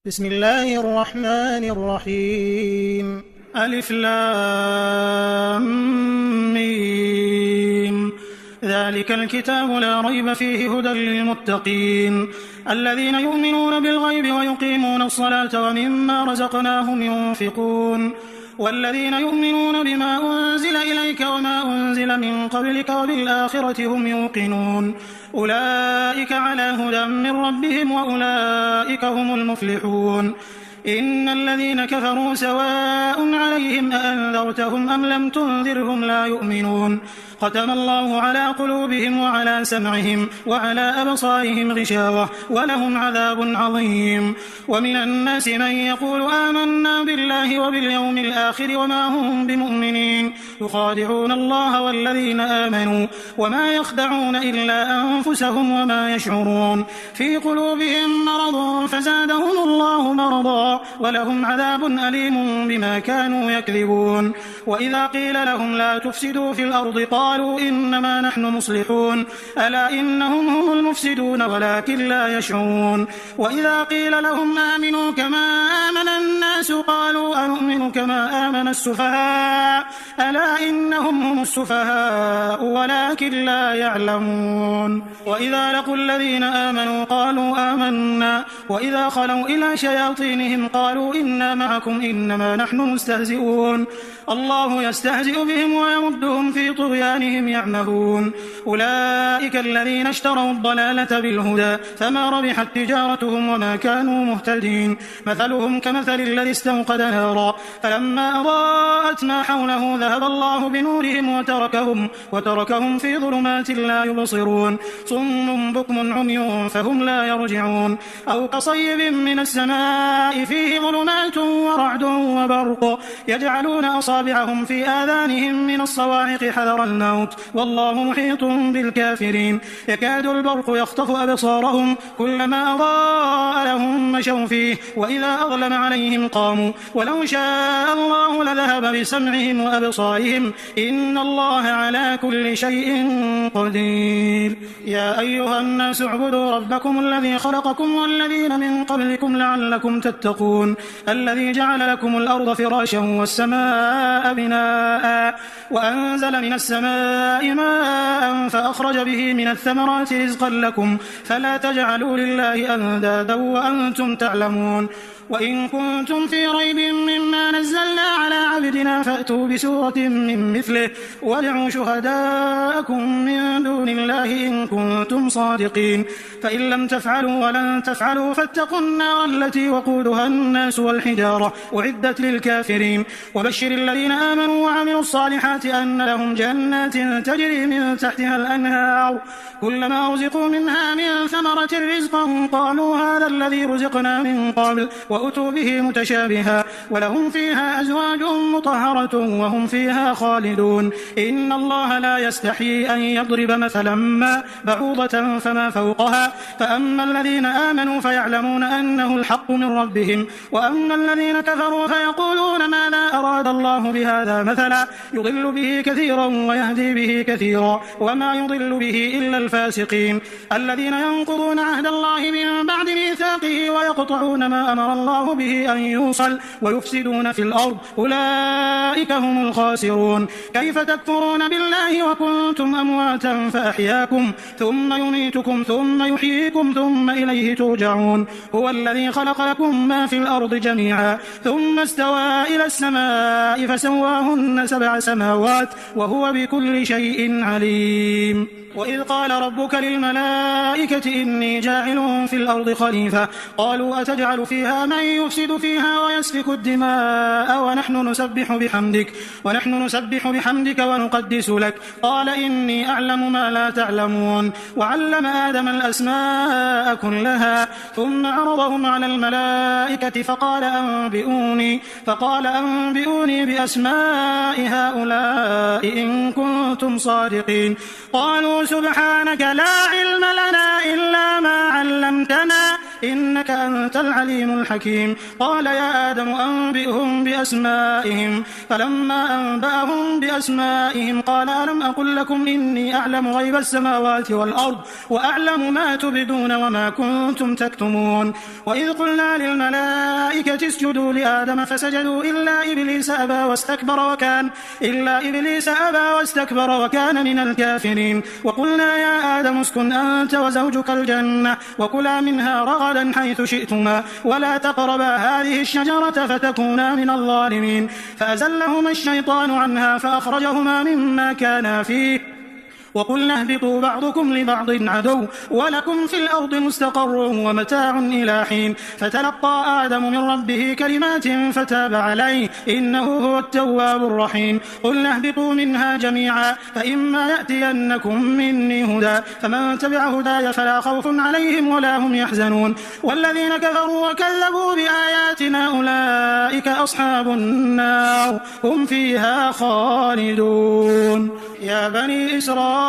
بسم الله الرحمن الرحيم. ألف لام ميم. ذلك الكتاب لا ريب فيه هدى للمتقين الذين يؤمنون بالغيب ويقيمون الصلاة ومما رزقناهم ينفقون والذين يؤمنون بما أنزل إليك وما أنزل من قبلك وبالآخرة هم يوقنون أولئك على هدى من ربهم وأولئك هم المفلحون. إن الذين كفروا سواء عليهم أأنذرتهم أم لم تنذرهم لا يؤمنون ختم الله على قلوبهم وعلى سمعهم وعلى أبصارهم غشاوة ولهم عذاب عظيم. ومن الناس من يقول آمنا بالله وباليوم الآخر وما هم بمؤمنين يخادعون الله والذين آمنوا وما يخدعون إلا أنفسهم وما يشعرون في قلوبهم مرض فزادهم الله مرضا ولهم عذاب أليم بما كانوا يكذبون. وإذا قيل لهم لا تفسدوا في الأرض قالوا إنما نحن مصلحون ألا إنهم هم المفسدون ولكن لا يشعرون. وإذا قيل لهم آمنوا كما آمن الناس قالوا أنؤمن كما آمن السفهاء ألا إنهم هم السفهاء ولكن لا يعلمون. وإذا لقوا الذين آمنوا قالوا آمنا وإذا خلوا إلى شياطينهم قالوا إنا معكم إنما نحن مستهزئون الله يستهزئ بهم ويمدهم في طغيانهم يعمهون. أولئك الذين اشتروا الضلالة بالهدى فما ربحت تجارتهم وما كانوا مهتدين مثلهم كمثل الذي استوقد نارا فلما أضاءت ما حوله ذهب الله بنورهم وتركهم في ظلمات لا يبصرون صم بكم عمي فهم لا يرجعون. أو كصيب من السماء فيه ظلمات ورعد وبرق يجعلون أصابعهم في آذانهم من الصواعق حذر الموت والله محيط بالكافرين يكاد البرق يخطف أبصارهم كلما أضاء لهم مشوا فيه وإذا أظلم عليهم قاموا ولو شاء الله لذهب بسمعهم وأبصارهم إن الله على كل شيء قدير. يا أيها الناس اعبدوا ربكم الذي خلقكم والذين من قبلكم لعلكم تتقون الذي جعل لكم الأرض فراشا والسماء بناء وأنزل من السماء ماء فأخرج به من الثمرات رزقا لكم فلا تجعلوا لله أندادا وأنتم تعلمون. وإن كنتم في ريب مما نزلنا على عبدنا فأتوا بسورة من مثله وادعوا شهداءكم من دون الله إن كنتم صادقين فإن لم تفعلوا ولن تفعلوا فاتقوا النار التي وقودها الناس والحجارة أعدت للكافرين. وبشر الذين آمنوا وعملوا الصالحات أن لهم جنات تجري من تحتها الأنهار كلما رزقوا منها من ثمرة رزقا قالوا هذا الذي رزقنا من قبل وأتوا به متشابها ولهم فيها أزواج مطهرة وهم فيها خالدون. إن الله لا يستحيي أن يضرب مثلا ما بعوضة فما فوقها فأما الذين آمنوا فيعلمون أنه الحق من ربهم وأما الذين كفروا فيقولون ماذا أراد الله بهذا مثلا يضل به كثيرا ويهدي به كثيرا وما يضل به إلا الفاسقين الذين ينقضون عهد الله من بعد ميثاقه ويقطعون ما أمر الله به أن يوصل ويفسدون في الأرض أولئك هم الخاسرون. كيف تكفرون بالله وكنتم أمواتا فأحياكم ثم يميتكم ثم يحييكم ثم إليه ترجعون. هو الذي خلق لكم ما في الأرض جميعا ثم استوى إلى السماء فسواهن 7 سماوات وهو بكل شيء عليم. وإذ قال ربك للملائكة إني جاعل في الأرض خليفة قالوا أتجعل فيها من يفسد فيها ويسفك الدماء ونحن نسبح بحمدك ونقدس لك قال إني أعلم ما لا تعلمون. وعلم آدم الأسماء كلها ثم عرضهم على الملائكة فقال أنبئوني بأسماء هؤلاء إن كنتم صادقين قالوا سبحانك لا علم لنا إلا ما علمتنا إنك أنت العليم الحكيم. قال يا آدم أنبئهم بأسمائهم. فلما أنبأهم بأسمائهم قال ألم أقل لكم إني أعلم غيب السماوات والأرض وأعلم ما تبدون وما كنتم تكتمون. وإذ قلنا للملائكة اسجدوا لآدم فسجدوا إلا إبليس أبى واستكبر وكان من الكافرين. وقلنا يا آدم اسكن أنت وزوجك الجنة وكلا منها رغدا حيث شئتما ولا تقربا هذه الشجرة فتكونا من الظالمين. فأزلهما الشيطان عنها فأخرجهما مما كانا فيه وقلنا اهبطوا بعضكم لبعض عدو ولكم في الأرض مستقر ومتاع إلى حين. فتلقى آدم من ربه كلمات فتاب عليه إنه هو التواب الرحيم. قلنا اهبطوا منها جميعا فإما يأتينكم مني هدى فمن تبع هداي فلا خوف عليهم ولا هم يحزنون. والذين كفروا وكذبوا بآياتنا أولئك أصحاب النار هم فيها خالدون. يا بني إسرائيل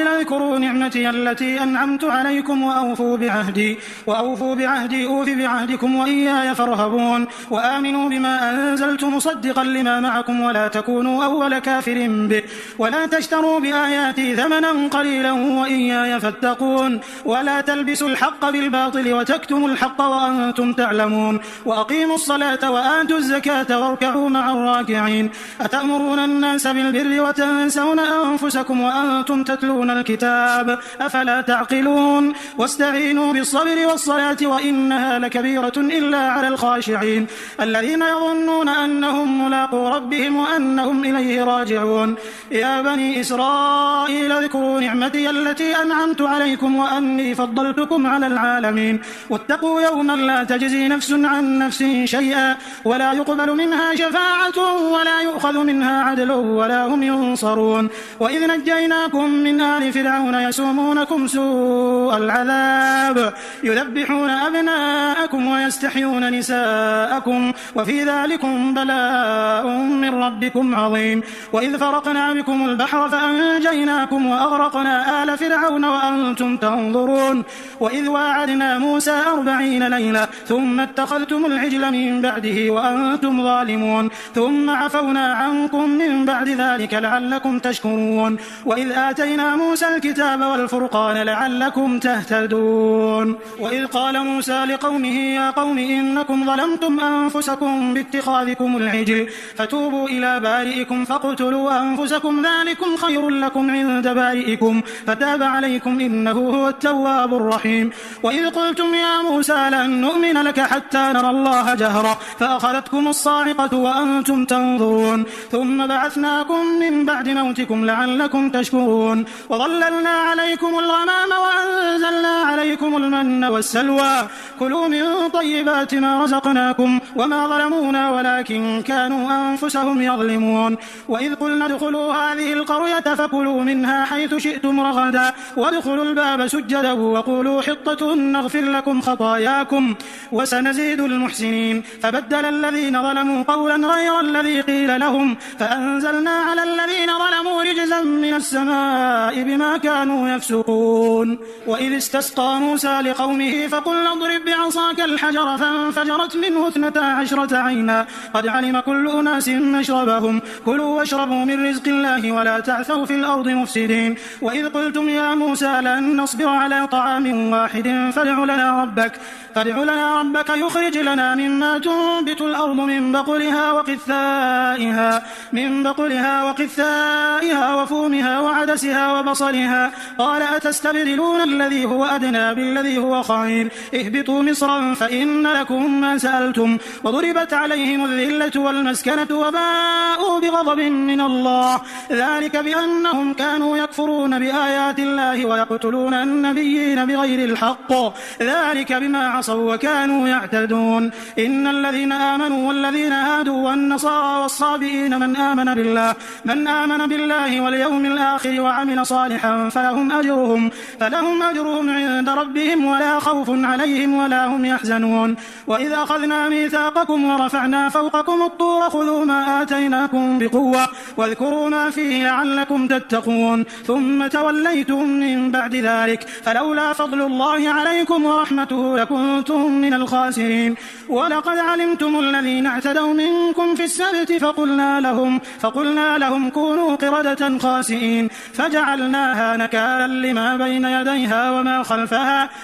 اذكروا نعمتي التي أنعمت عليكم وأوفوا بعهدي أوف بعهدكم وإياي فارهبون. وآمنوا بما أنزلت مصدقا لما معكم ولا تكونوا أول كافر به ولا تشتروا بآياتي ثمنا قليلا وإياي فاتقون. ولا تلبسوا الحق بالباطل وتكتموا الحق وأنتم تعلمون. وأقيموا الصلاة وآتوا الزكاة واركعوا مع الراكعين. أتأمرون الناس بالبر وتنسون أنفسكم وأنتم تتلون الكتاب أفلا تعقلون. واستعينوا بالصبر والصلاة وإنها لكبيرة إلا على الخاشعين الذين يظنون أنهم ملاقو ربهم وأنهم إليه راجعون. يا بني إسرائيل اذكروا نعمتي التي أنعمت عليكم وأني فضلتكم على العالمين. واتقوا يوما لا تجزي نفس عن نفس شيئا ولا يقبل منها شفاعة ولا يؤخذ منها عدل ولا هم ينصرون. وإذ نجيناكم من آل فرعون يسومونكم سوء العذاب يذبحون أبناءكم ويستحيون نساءكم وفي ذلكم بلاء من ربكم عظيم. وإذ فرقنا بكم البحر فأنجيناكم وأغرقنا آل فرعون وأنتم تنظرون. وإذ واعدنا موسى 40 ليلة ثم اتخذتم العجل من بعده وأنتم ظالمون ثم عفونا عنكم من بعد ذلك لعلكم تشكرون. وإذ آتينا موسى الكتاب والفرقان لعلكم تهتدون. وإذ قال موسى لقومه يا قوم إنكم ظلمتم أنفسكم باتخاذكم العجل فتوبوا إلى بارئكم فاقتلوا أنفسكم ذلكم خير لكم عند بارئكم فتاب عليكم إنه هو التواب الرحيم. وإذ قلتم يا موسى لن نؤمن لك حتى نرى الله جهرة فأخذتكم الصاعقة وأنتم تنظرون ثم بعثناكم من بعد موتكم لعلكم تشكرون. وظللنا عليكم الغمام وأنزلنا عليكم المن والسلوى كلوا من طيبات ما رزقناكم وما ظلمونا ولكن كانوا أنفسهم يظلمون. وإذ قلنا ادخلوا هذه القرية فكلوا منها حيث شئتم رغدا وادخلوا الباب سجدا وقولوا حطة نغفر لكم خطاياكم وسنزيد المحسنين. فبدل الذين ظلموا قولا غير الذي قيل لهم فأنزلنا على الذين ظلموا رجزا من السماء بما كانوا يفسقون. وإذ استسقى موسى لقومه فقلنا اضرب بعصاك الحجر فانفجرت منه 12 عينا قد علم كل أناس مشربهم كلوا واشربوا من رزق الله ولا تعثوا في الأرض مفسدين. وإذ قلتم يا موسى لن نصبر على طعام واحد فادع لنا ربك يخرج لنا مما تنبت الأرض من بقلها وقثائها وفومها وعدسها وبصلها قال أتستبدلون الذي هو أدنى بالذي هو خير اهبطوا مصرا فإن لكم ما سألتم وضربت عليهم الذلة والمسكنة وباءوا بغضب من الله ذلك بأنهم كانوا يكفرون بآيات الله ويقتلون النبيين بغير الحق ذلك بما عصوا وكانوا يعتدون. إن الذين آمنوا والذين هادوا والنصارى والصابئين من آمن بالله واليوم الآخر وعمل صالحا فلهم أجرهم عند ربهم ولا خوف عليهم ولا هم يحزنون. وإذ أخذنا ميثاقكم ورفعنا فوقكم الطور خذوا ما آتيناكم بقوة واذكروا ما فيه لعلكم تتقون ثم توليتم من بعد ذلك فلولا فضل الله عليكم ورحمته لكنتم من الخاسرين. ولقد علمتم الذين اعتدوا منكم في السبت فقلنا لهم كونوا قردة خاسئين فجعلناها نكالا لما بين يديها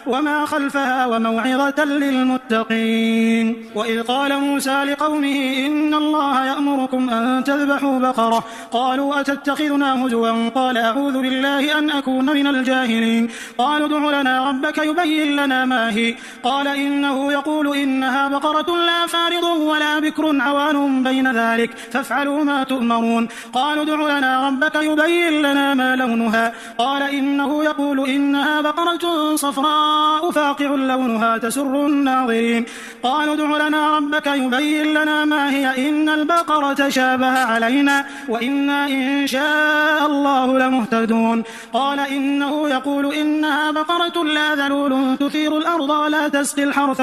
وما خلفها وموعظة للمتقين. وإذ قال موسى لقومه إن الله يأمركم أن تذبحوا بقرة قالوا أتتخذنا هزوا قال أعوذ بالله أن أكون من الجاهلين. قالوا ادع لنا ربك يبين لنا ما هي قال إنه يقول إنها بقرة لا فارض ولا بكر عوان بين ذلك فافعلوا ما تؤمرون. قالوا ادع لنا ربك يبين لنا ما لونها قال إنه يقول إنها بقرة صفراء فاقع لونها تسر الناظرين. قالوا ادع لنا ربك يبين لنا ما هي إن البقرة شابه علينا وإنا إن شاء الله لمهتدون. قال إنه يقول إنها بقرة لا ذلول تثير الأرض ولا تسقي الحرث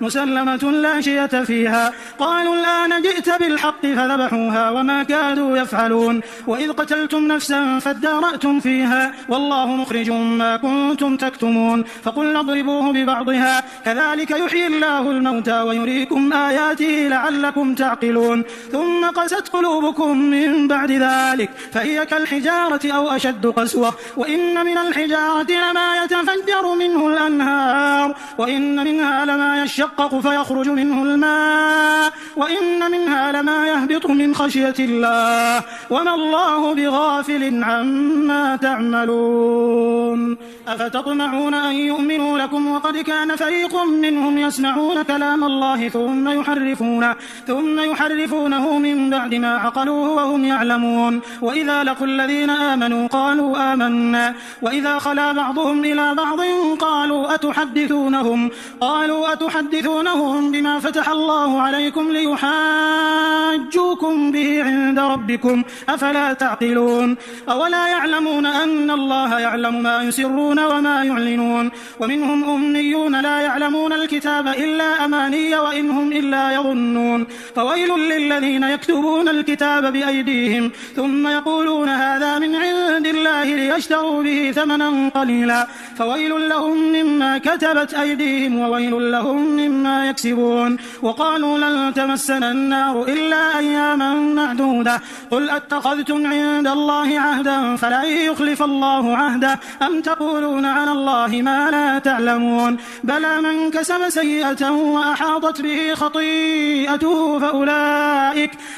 مسلمة لا شية فيها. قالوا الآن جئت بالحق فذبحوها وما كادوا يفعلون. وإذ قتلتم نفسا فادارأتم فيها والله مخرج ما كنتم تكتمون. فقلنا اضربوه ببعضها كذلك يحيي الله الموتى ويريكم آياته لعلكم تعقلون. ثم قست قلوبكم من بعد ذلك فهي كالحجارة أو أشد قسوة وإن من الحجارة لما يتفجر منه الأنهار وإن منها لما يشقق فيخرج منه الماء وإن منها لما يهبط من خشية الله وما الله بغافل عما تعملون. أفتطمعون أن يؤمنوا لكم وقد كان فريق منهم يسمعون كلام الله ثم يحرفونه من بعد ما عقلوه وهم يعلمون. وإذا لقوا الذين آمنوا قالوا آمنا وإذا خلا بعضهم إلى بعض قالوا أتحدثونهم بما فتح الله عليكم ليحاجوكم به عند ربكم أفلا تعقلون. أولا يعلمون أن الله يعلم ما يسرون وما يعلنون. ومنهم أميون لا يعلمون الكتاب إلا أماني وإن هم إلا يظنون. فويل للذين يكتبون الكتاب بأيديهم ثم يقولون هذا من عند الله ليشتروا به ثمنا قليلا فويل لهم مما كتبت أيديهم وويل لهم مما يكسبون. وقالوا لن تمسنا النار إلا أياما معدودة قل أتخذتم عند الله عهدا فلن يخلف الله عهده أم تقولون على الله ما لا تعلمون. بلى من كسب سيئة وأحاطت به خطيئته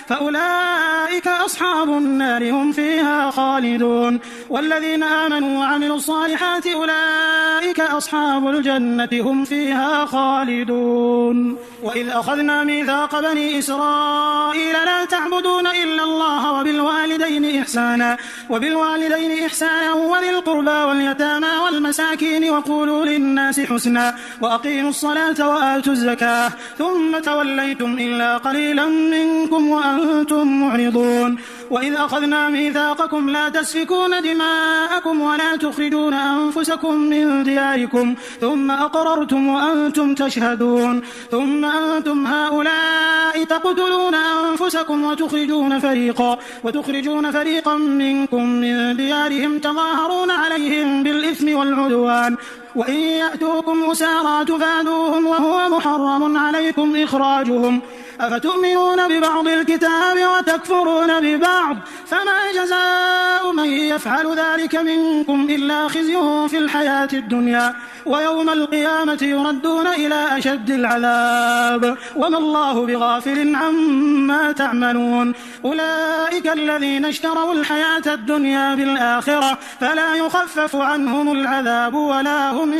فأولئك أصحاب النار هم فيها خالدون. والذين آمنوا وعملوا الصالحات أولئك أصحاب الجنة هم فيها خالدون. وإذ أخذنا ميثاق بني إسرائيل لا تعبدون إلا الله وبالوالدين إحسانا وذي القربى واليتامى والمساكين وقولوا للناس حسنا وأقيموا الصلاة وآتوا الزكاة ثم توليتم إلا قليلا منكم وأنتم معرضون. وإذ أخذنا ميثاقكم لا تسفكون دماءكم ولا تخرجون أنفسكم من دياركم ثم أقررتم وأنتم تشهدون ثم أنتم هؤلاء تقتلون أنفسكم وتخرجون فريقا منكم من ديارهم تظاهرون عليهم بالإثم والعدوان وإن يأتوكم أسارى تفادوهم وهو محرم عليكم إخراجهم أفتؤمنون ببعض الكتاب وتكفرون ببعض فما جزاء من يفعل ذلك منكم إلا خزي في الحياة الدنيا ويوم القيامة يردون إلى أشد العذاب وما الله بغافل عما تعملون. أولئك الذين اشتروا الحياة الدنيا بالآخرة فلا يخفف عنهم العذاب ولا هم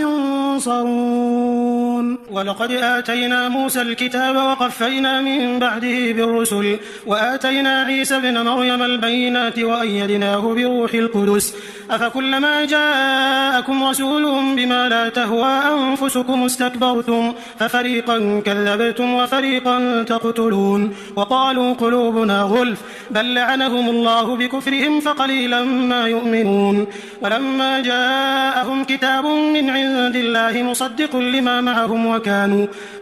ينصرون. ولقد آتينا موسى الكتاب وقفينا من بعده بالرسل وآتينا عيسى ابن مريم البينات وأيدناه بروح القدس أفكلما جاءكم رسول بما لا تهوى أنفسكم استكبرتم ففريقا كذبتم وفريقا تقتلون وقالوا قلوبنا غلف بل لعنهم الله بكفرهم فقليلا ما يؤمنون ولما جاءهم كتاب من عند الله مصدق لما معهم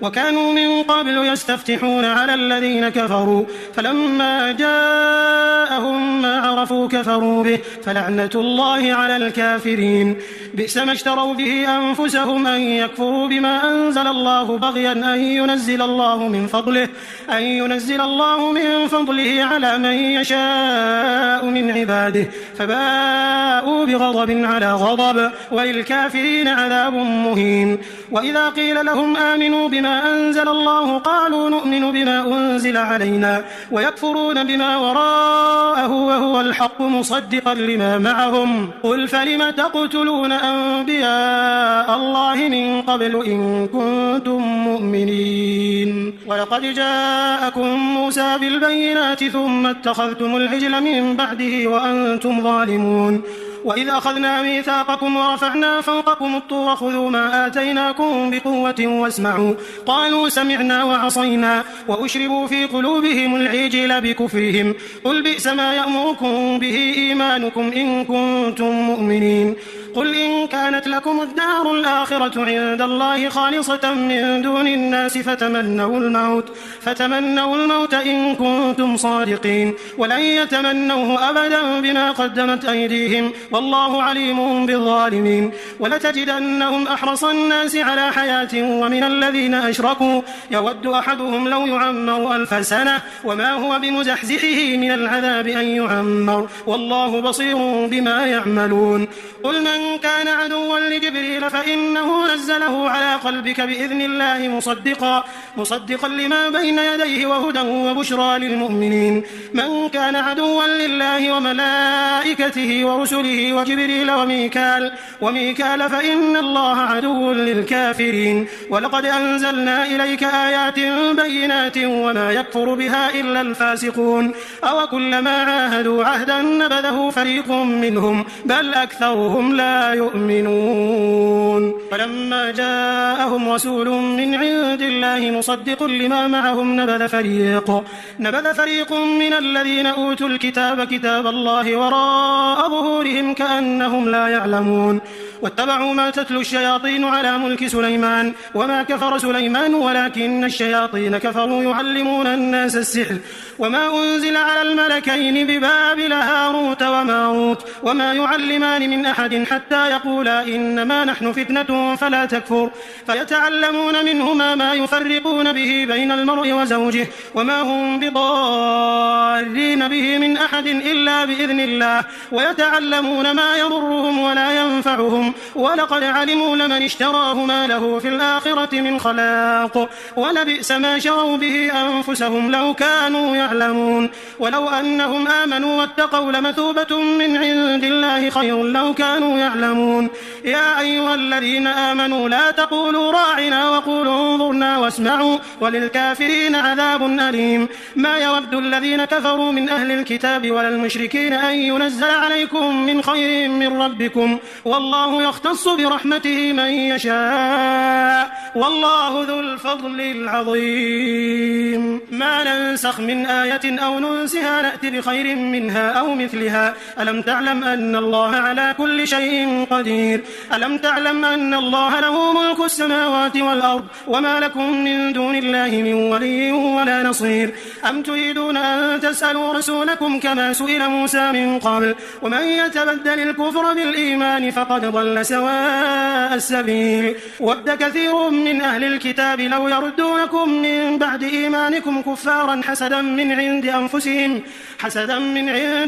وكانوا من قبل يستفتحون على الذين كفروا فلما جاءهم ما عرفوا كفروا به فلعنة الله على الكافرين بئس ما اشتروا به أنفسهم أن يكفروا بما أنزل الله بغيا أن ينزل الله من فضله على من يشاء من عباده فباءوا بغضب على غضب وللكافرين عذاب مهين وإذا قيل لهم آمنوا بما أنزل الله قالوا نؤمن بما أنزل علينا ويكفرون بما وراءه وهو الحق مصدقا لما معهم قل فلم تقتلون أنبياء الله من قبل إن كنتم مؤمنين ولقد جاءكم موسى بالبينات ثم اتخذتم العجل من بعده وأنتم ظالمون وإذ أخذنا ميثاقكم ورفعنا فوقكم الطور خذوا ما آتيناكم بقوة واسمعوا قالوا سمعنا وعصينا وأشربوا في قلوبهم العجل بكفرهم قل بئس ما يأمركم به إيمانكم إن كنتم مؤمنين قل إن كانت لكم الدار الآخرة عند الله خالصة من دون الناس فتمنوا الموت إن كنتم صادقين ولن يتمنوه أبدا بما قدمت أيديهم والله عليم بالظالمين ولتجدنهم أحرص الناس على حياة ومن الذين أشركوا يود أحدهم لو يعمر 1000 سنة وما هو بمزحزحه من العذاب أن يعمر والله بصير بما يعملون قل من كان عدوا لجبريل فإنه نزله على قلبك بإذن الله مصدقا لما بين يديه وهدى وبشرى للمؤمنين من كان عدوا لله وملائكته ورسله وجبريل وميكال فإن الله عدو للكافرين ولقد أنزلنا إليك آيات بينات وما يكفر بها إلا الفاسقون أو كلما عاهدوا عهدا نبذه فريق منهم بل أكثرهم لا يؤمنون فلما جاءهم رسول من عند الله مصدق لما معهم نبذ فريق من الذين أوتوا الكتاب كتاب الله وراء ظهورهم كأنهم لا يعلمون واتبعوا ما تتلو الشياطين على ملك سليمان وما كفر سليمان ولكن الشياطين كفروا يعلمون الناس السحر وما أنزل على الملكين ببابل هاروت وماروت وما يعلمان من أحد حتى يقولا إنما نحن فتنة فلا تكفر فيتعلمون منهما ما يفرقون به بين المرء وزوجه وما هم بضارين به من أحد إلا بإذن الله ويتعلمون ما يضرهم ولا ينفعهم ولقد علموا لمن اشتراه ما له في الآخرة من خلاق ولبئس ما شروا به أنفسهم لو كانوا يعلمون ولو أنهم آمنوا واتقوا لمثوبة من عند الله خير لو كانوا يعلمون يا أيها الذين آمنوا لا تقولوا راعنا وقولوا انظرنا واسمعوا وللكافرين عذاب أليم ما يود الذين كفروا من أهل الكتاب ولا المشركين أن ينزل عليكم من خير من ربكم والله يختص برحمته من يشاء والله ذو الفضل العظيم ما ننسخ من آية أو ننسها نأتي بخير منها أو مثلها ألم تعلم أن الله على كل شيء قدير ألم تعلم أن الله له ملك السماوات والأرض وما لكم من دون الله من ولي ولا نصير أم تريدون أن تسألوا رسولكم كما سئل موسى من قبل ومن يتبدل الكفر بالإيمان فقد ضل سواء السبيل ود كثير من أهل الكتاب لو يردونكم من بعد إيمانكم كفارا حسدا من عند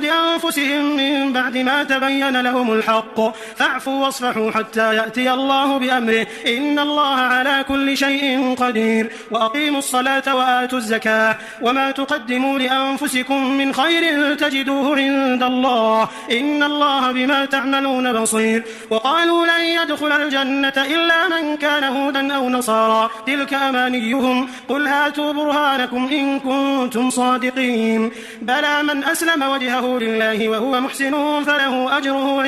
أنفسهم من بعد ما تبين لهم الحق فاعفوا واصفحوا حتى يأتي الله بأمره إن الله على كل شيء قدير وأقيموا الصلاة وآتوا الزكاة وما تقدموا لأنفسكم من خير تجدوه عند الله إن الله بما تعملون بصير وقالوا لن يدخل الجنة إلا من كان هودا أو نصارى تلك أمانيهم قل هاتوا برهانكم إن كنتم صادقين بلى من أسلم وجهه لله وهو محسن فله أجره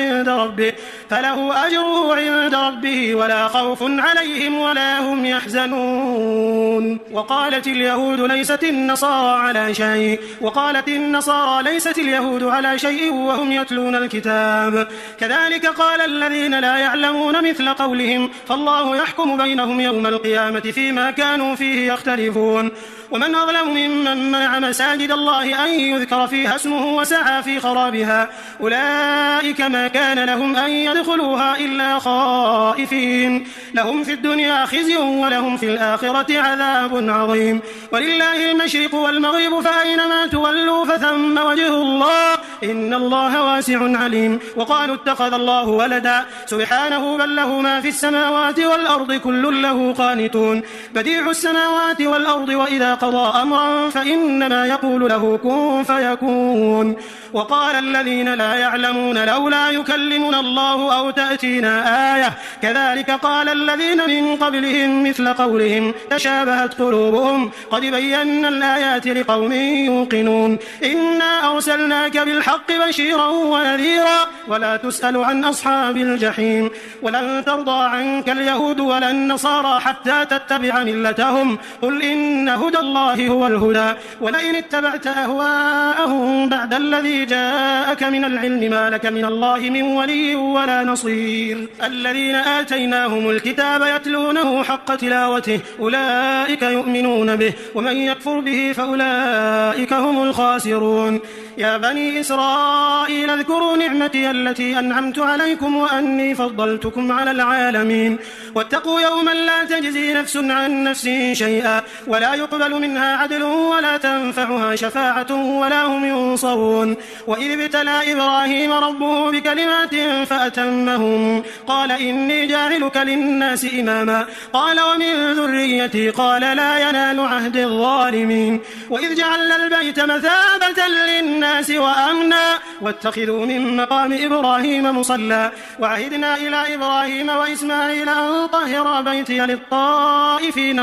عند ربه ولا خوف عليهم ولا هم يحزنون. وقالت اليهود ليست النصارى على شيء وقالت النصارى ليست اليهود على شيء وهم يتلون الكتاب كذلك قال الذين لا يعلمون مثل قولهم فالله يحكم بينهم يوم القيامة فيما كانوا فيه يختلفون. ومن أظلم ممن منع مساجد الله أن يذكر فيها اسمه وسعى في خرابها أولئك ما كان لهم أن يدخلوها إلا خائفين لهم في الدنيا خزي ولهم في الآخرة عذاب عظيم ولله المشرق والمغرب فأينما تولوا فثم وجه الله إن الله واسع عليم. وقالوا اتخذ الله ولدا سبحانه بل له ما في السماوات والأرض كل له قانتون بديع السماوات والأرض وإذا قضى أمرا فإنما يقول له كن فيكون. وقال الذين لا يعلمون لولا يكلمنا الله أو تأتينا آية كذلك قال الذين من قبلهم مثل قولهم تشابهت قلوبهم قد بينا الآيات لقوم يوقنون إنا أرسلناك بالحق بشيرا ونذيرا ولا تسأل عن أصحاب الجحيم ولن ترضى عنك اليهود ولا النصارى حتى تتبع ملتهم قل إن هدى الله هو الهدى ولئن اتبعت أهواءهم بعد الذي جاءك من العلم ما لك من الله من ولي ولا نصير. الذين آتيناهم الكتاب يتلونه حق تلاوته أولئك يؤمنون به ومن يكفر به فأولئك هم الخاسرون. يا بني إسرائيل اذكروا نعمتي التي أنعمت عليكم وأني فضلتكم على العالمين واتقوا يوما لا تجزي نفس عن نفس شيئا ولا يقبل منها عدل ولا تنفعها شفاعة ولا هم ينصرون. وإذ ابتلى إبراهيم ربه بكلمات فأتمهم قال إني جاعلك للناس إماما قال ومن ذريتي قال لا ينال عهد الظالمين. وإذ جعلنا البيت مثابة للناس وأمنا واتخذوا من مقام إبراهيم مصلى وعهدنا إلى إبراهيم وإسماعيل أن طهر بيتي للطائفين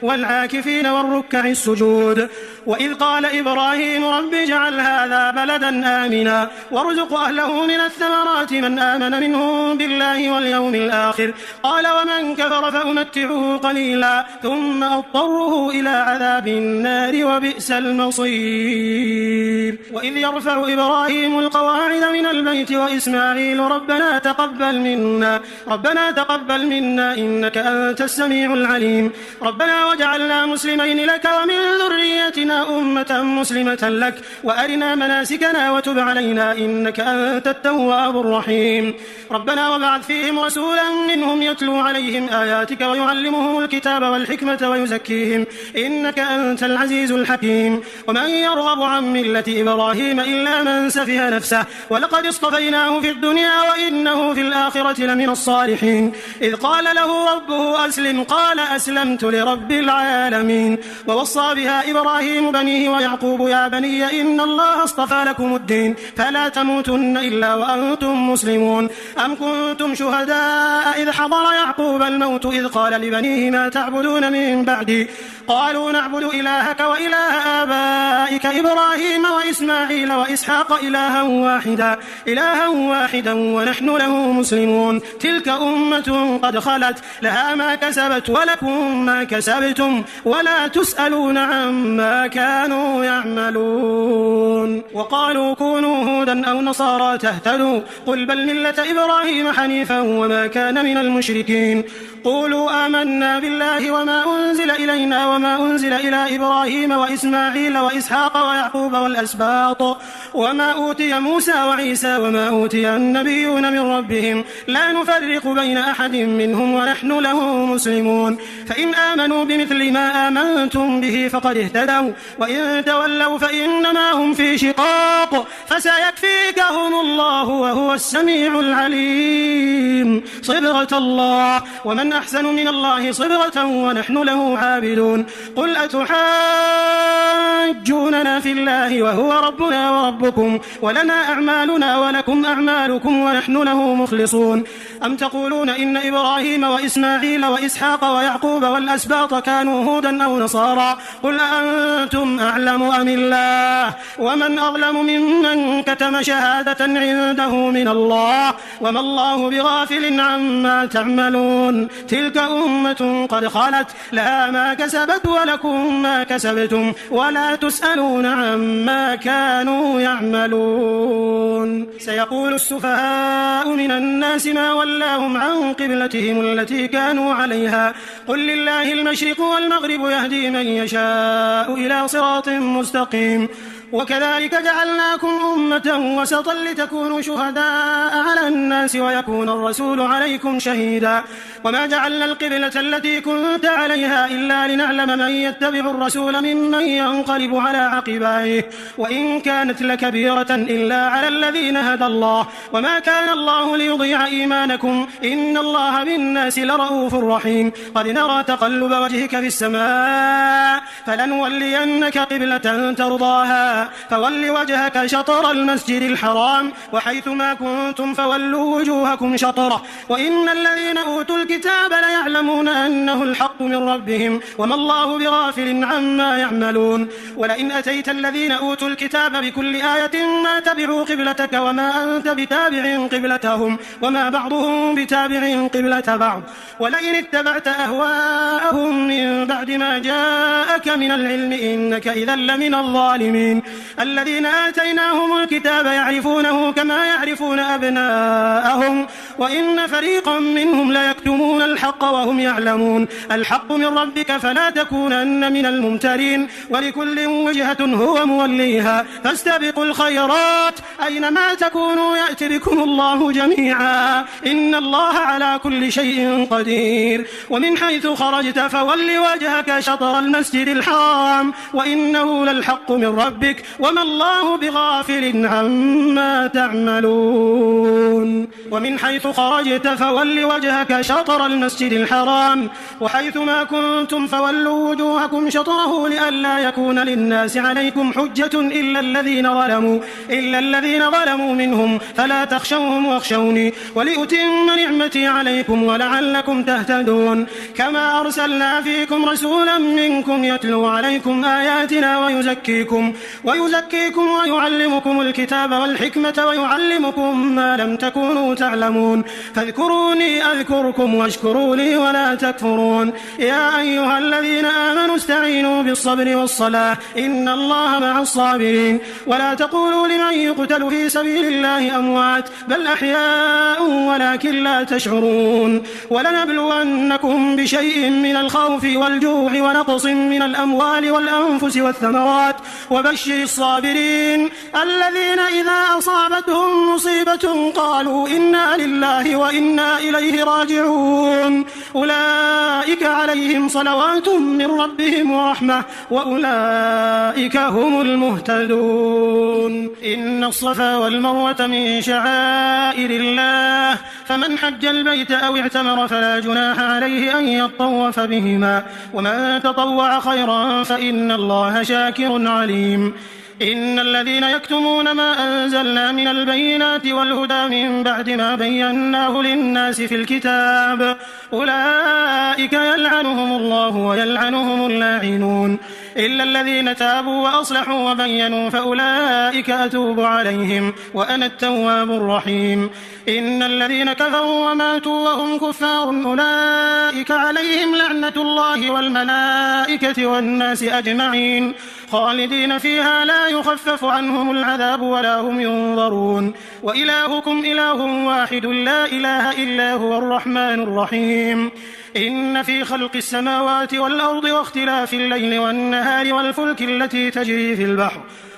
والعاكفين والركع السجود. وإذ قال إبراهيم رب اجعل هذا بلدا آمنا وارزق أهله من الثمرات من آمن منهم بالله واليوم الآخر قال ومن كفر فأمتعه قليلا ثم أضطره إلى عذاب النار وبئس المصير. وإذ يرفع إبراهيم القواعد من البيت وإسماعيل ربنا تقبل منا إنك أنت السميع العليم ربنا وجعلنا مسلمين لك ومن ذريتنا أمة مسلمة لك وأرنا مناسكنا وتب علينا إنك أنت التواب الرحيم. ربنا وبعث فيهم رسولا منهم يتلو عليهم آياتك ويعلمهم الكتاب والحكمة ويزكيهم إنك أنت العزيز الحكيم. ومن يرغب عن ملة إبراهيم إلا من سفه نفسه ولقد اصطفيناه في الدنيا وإنه في الآخرة لمن الصالحين. إذ قال له ربه أسلم قال أسلمت لرب العالمين. ووصى بها إبراهيم بنيه ويعقوب يا بني إن الله اصطفى لكم الدين فلا تموتن إلا وأنتم مسلمون. أم كنتم شهداء إذ حضر يعقوب الموت إذ قال لبنيه ما تعبدون من بعدي قالوا نعبد إلهك وإله آبائك إبراهيم وإسماعيل وإسحاق إلها واحدا ونحن له مسلمون. تلك أمة قد خلت لها ما كسبت ولكم ما كسبتم ولا تسألون عما كانوا يعملون. وقالوا كونوا هودا أو نصارى تهتدوا قل بل ملة إبراهيم حنيفا وما كان من المشركين. قولوا آمنا بالله وما أنزل إلينا وما أنزل إلى إبراهيم وإسماعيل وإسحاق ويعقوب والأسباط وما أوتي موسى وعيسى وما أوتي النبيون من ربهم لا نفرق بين أحد منهم ونحن له مسلمون. فإن آمنوا بمثل ما آمنتم به فقد اهتدوا وإن تولوا فإنما هم في شقاق فسيكفيكهم الله وهو السميع العليم. صبغة الله ومن ومن أحسن من الله صبغة ونحن له عابدون قل أتحاجوننا في الله وهو ربنا وربكم ولنا أعمالنا ولكم أعمالكم ونحن له مخلصون أم تقولون إن إبراهيم وإسماعيل وإسحاق ويعقوب والأسباط كانوا هودا أو نصارى قل أأنتم أعلم أم الله ومن أظلم ممن كتم شهادة عنده من الله وما الله بغافل عما تعملون تلك أمة قد خلت لها ما كسبت ولكم ما كسبتم ولا تسألون عما كانوا يعملون سيقول السفهاء من الناس ما ولاهم عن قبلتهم التي كانوا عليها قل لله المشرق والمغرب يهدي من يشاء إلى صراط مستقيم وكذلك جعلناكم أمة وسطا لتكونوا شهداء على الناس ويكون الرسول عليكم شهيدا وما جعلنا القبلة التي كنت عليها إلا لنعلم من يتبع الرسول ممن ينقلب على عقبيه وإن كانت لكبيرة إلا على الذين هدى الله وما كان الله ليضيع إيمانكم إن الله بالناس لرؤوف رحيم قد نرى تقلب وجهك في السماء فلنولينك قبلة ترضاها فول وجهك شطر المسجد الحرام وحيثما كنتم فولوا وجوهكم شطره وإن الذين أوتوا الكتاب ليعلمون أنه الحق من ربهم وما الله بغافل عما يعملون ولئن أتيت الذين أوتوا الكتاب بكل آية ما تبعوا قبلتك وما أنت بتابع قبلتهم وما بعضهم بتابع قبلة بعض ولئن اتبعت أهواءهم من بعد ما جاءك من العلم إنك إذا لمن الظالمين الذين آتيناهم الكتاب يعرفونه كما يعرفون أبناءهم وإن فريقا منهم ليكتمون الحق وهم يعلمون الحق من ربك فلا تكونن من الممترين ولكل وجهة هو موليها فاستبقوا الخيرات أينما تكونوا يأتي بكم الله جميعا إن الله على كل شيء قدير ومن حيث خرجت فول وجهك شطر المسجد الحرام وإنه للحق من ربك وما الله بغافل عما تعملون ومن حيث خرجت فول وجهك شطر المسجد الحرام وحيثما كنتم فولوا وجوهكم شطره لئلا يكون للناس عليكم حجة إلا الذين ظلموا منهم فلا تخشوهم واخشوني ولأتم نعمتي عليكم ولعلكم تهتدون كما أرسلنا فيكم رسولا منكم يتلو عليكم آياتنا ويزكيكم ويعلمكم الكتاب والحكمة ويعلمكم ما لم تكونوا تعلمون فاذكروني أذكركم واشكروا لي ولا تكفرون يا أيها الذين آمنوا استعينوا بالصبر والصلاة إن الله مع الصابرين ولا تقولوا لمن يقتل في سبيل الله أموات بل أحياء ولكن لا تشعرون ولنبلونكم بشيء من الخوف والجوع ونقص من الأموال والأنفس والثمرات وبشر الصابرين الذين إذا أصابتهم مصيبة قالوا إنا لله وإنا إليه راجعون أولئك عليهم صلوات من ربهم ورحمة وأولئك هم المهتدون إن الصفا والمروة من شعائر الله فمن حج البيت أو اعتمر فلا جناح عليه أن يطوف بهما ومن تطوع خيرا فإن الله شاكر عليم إن الذين يكتمون ما أنزلنا من البينات والهدى من بعد ما بيناه للناس في الكتاب أولئك يلعنهم الله ويلعنهم اللاعنون إلا الذين تابوا وأصلحوا وبينوا فأولئك أتوب عليهم وأنا التواب الرحيم إن الذين كفروا وماتوا وهم كفار أولئك عليهم لعنة الله والملائكة والناس أجمعين خالدين فيها لا يخفف عنهم العذاب ولا هم ينظرون وإلهكم إله واحد لا إله إلا هو الرحمن الرحيم إن في خلق السماوات والأرض واختلاف الليل والنهار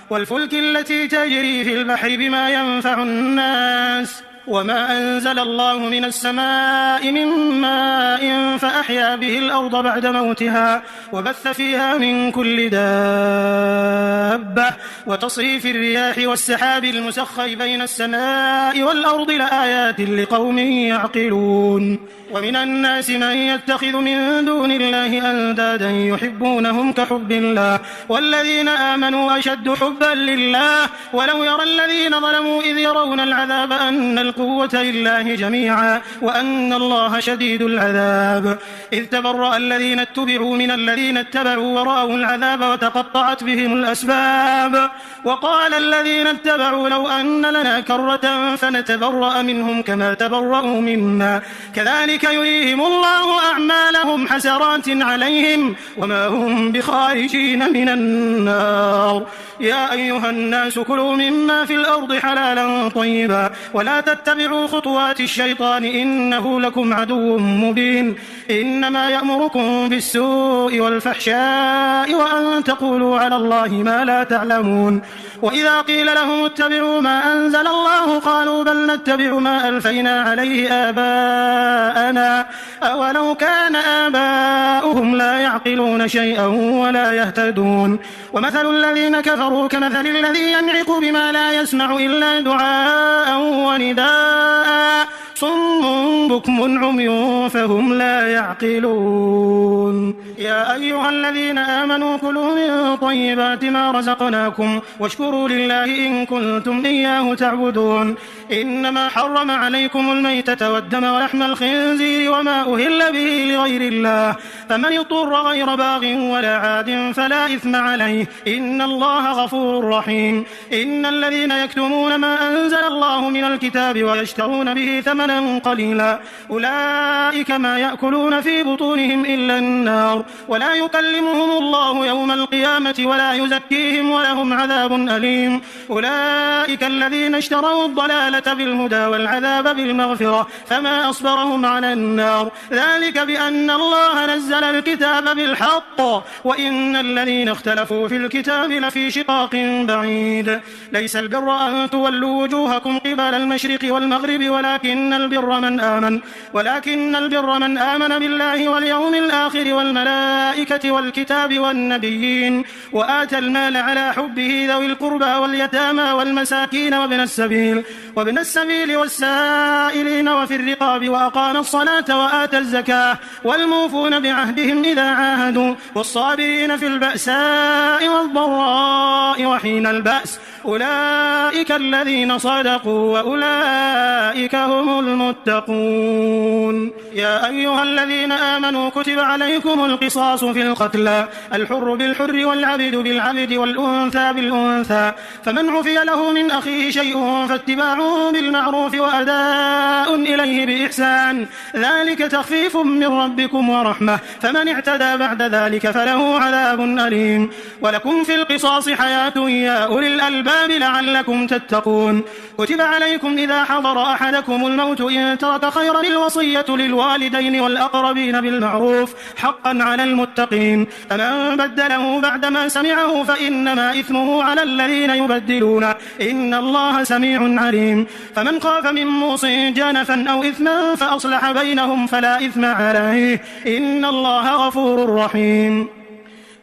والفلك التي تجري في البحر بما ينفع الناس وما أنزل الله من السماء من ماء فأحيا به الأرض بعد موتها وبث فيها من كل دابة وتصريف الرياح والسحاب المسخر بين السماء والأرض لآيات لقوم يعقلون ومن الناس من يتخذ من دون الله أندادا يحبونهم كحب الله والذين آمنوا أشد حبا لله ولو يرى الذين ظلموا إذ يرون العذاب أن القوة لله جميعا وأن الله شديد العذاب إذ تبرأ الذين اتبعوا من الذين اتبعوا ورأوا العذاب وتقطعت بهم الأسباب وقال الذين اتبعوا لو أن لنا كرة فنتبرأ منهم كما تبرأوا منا كذلك يريهم الله أعمالهم حسرات عليهم وما هم بخارجين من النار يا أيها الناس كلوا مما في الأرض حلالا طيبا ولا تتبعوا خطوات الشيطان إنه لكم عدو مبين إنما يأمركم بالسوء والفحشاء وأن تقولوا على الله ما لا تعلمون وإذا قيل لهم اتبعوا ما أنزل الله قالوا بل نتبع ما ألفينا عليه آباءنا أولو كان آباؤهم لا يعقلون شيئا ولا يهتدون ومثل الذين كفروا كمثل الذي ينعق بما لا يسمع إلا دعاء ونداء صم بكم عمي فهم لا يعقلون يا أيها الذين آمنوا كلوا من طيبات ما رزقناكم واشكروا لله إن كنتم إياه تعبدون إنما حرم عليكم الميتة والدم ولحم الخنزير وما أهل به لغير الله فمن اضطر غير باغ ولا عاد فلا إثم عليه إن الله غفور رحيم إن الذين يكتمون ما أنزل الله من الكتاب ويشترون به ثمنا قليلا أولئك ما يأكلون في بطونهم إلا النار ولا يكلمهم الله يوم القيامة ولا يزكيهم ولهم عذاب أليم أولئك الذين اشتروا الضلالة بالهدى والعذاب بالمغفرة فما أصبرهم على النار ذلك بأن الله نزل الكتاب بالحق وإن الذين اختلفوا في الكتاب لفي شقاق بعيد ليس البر أن تولوا وجوهكم قبل المشرق والمغرب ولكن البر من آمن بالله واليوم الآخر والملائكة والكتاب والنبيين وآتى المال على حبه ذوي القربى واليتامى والمساكين وابن السبيل والسائلين وفي الرقاب وأقام الصلاة وآتى الزكاة والموفون بعهدهم إذا عاهدوا والصابرين في البأساء والضراء وحين البأس أولئك الذين صدقوا وأولئك هم المتقون يا أيها الذين آمنوا كتب عليكم القصاص في القتلى الحر بالحر والعبد بالعبد والأنثى بالأنثى فمن عفي له من أخيه شيء فاتباع بالمعروف وأداء إليه بإحسان ذلك تخفيف من ربكم ورحمة فمن اعتدى بعد ذلك فله عذاب أليم ولكم في القصاص حياة يا أولي الألباب لعلكم تتقون كتب عليكم إذا حضر أحدكم الموت إن ترك خيرا الوصية للوالدين والأقربين بالمعروف حقا على المتقين فمن بدله بعدما سمعه فإنما إثمه على الذين يبدلون إن الله سميع عليم فمن خاف من موص جنفا أو إثما فأصلح بينهم فلا إثم عليه إن الله غفور رحيم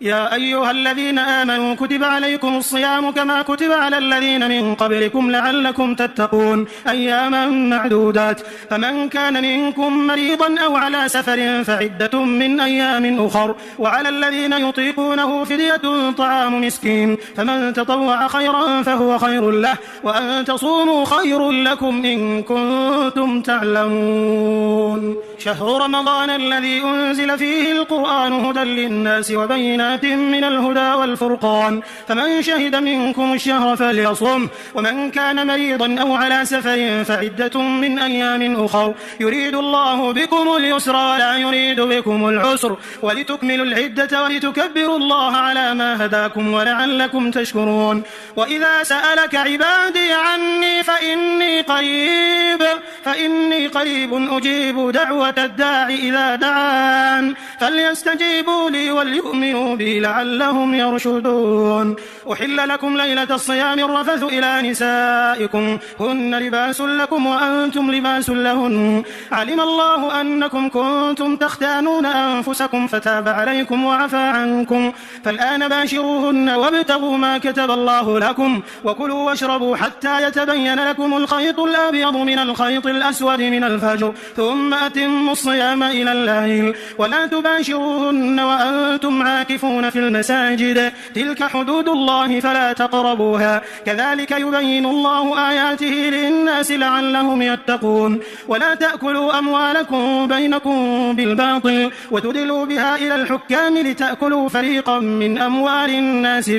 يا أيها الذين آمنوا كتب عليكم الصيام كما كتب على الذين من قبلكم لعلكم تتقون أياما معدودات فمن كان منكم مريضا أو على سفر فعدة من أيام أخر وعلى الذين يطيقونه فدية طعام مسكين فمن تطوع خيرا فهو خير له وأن تصوموا خير لكم إن كنتم تعلمون شهر رمضان الذي أنزل فيه القرآن هدى للناس وبينات من الهدى والفرقان فمن شهد منكم الشهر فليصم ومن كان مريضا أو على سفر فعدة من أيام أخر يريد الله بكم اليسر ولا يريد بكم العسر ولتكملوا العدة ولتكبروا الله على ما هداكم ولعلكم تشكرون وإذا سألك عبادي عني فإني قريب أجيب دعوة دعوة الداع إذا دعان فليستجيبوا لي وليؤمنوا بي لعلهم يرشدون. أحل لكم ليلة الصيام الرفث إلى نسائكم هن لباس لكم وأنتم لباس لهن علم الله أنكم كنتم تختانون أنفسكم فتاب عليكم وعفى عنكم فالآن باشروهن وابتغوا ما كتب الله لكم وكلوا واشربوا حتى يتبين لكم الخيط الأبيض من الخيط الأسود من الفجر ثم أتموا الصيام إلى الليل ولا تباشروهن وأنتم عاكفون في المساجد تلك حدود الله فلا تقربوها كذلك يبين الله آياته للناس لعلهم يتقون. ولا تأكلوا أموالكم بينكم بالباطل وتدلوا بها إلى الحكام لتأكلوا فريقا من أموال الناس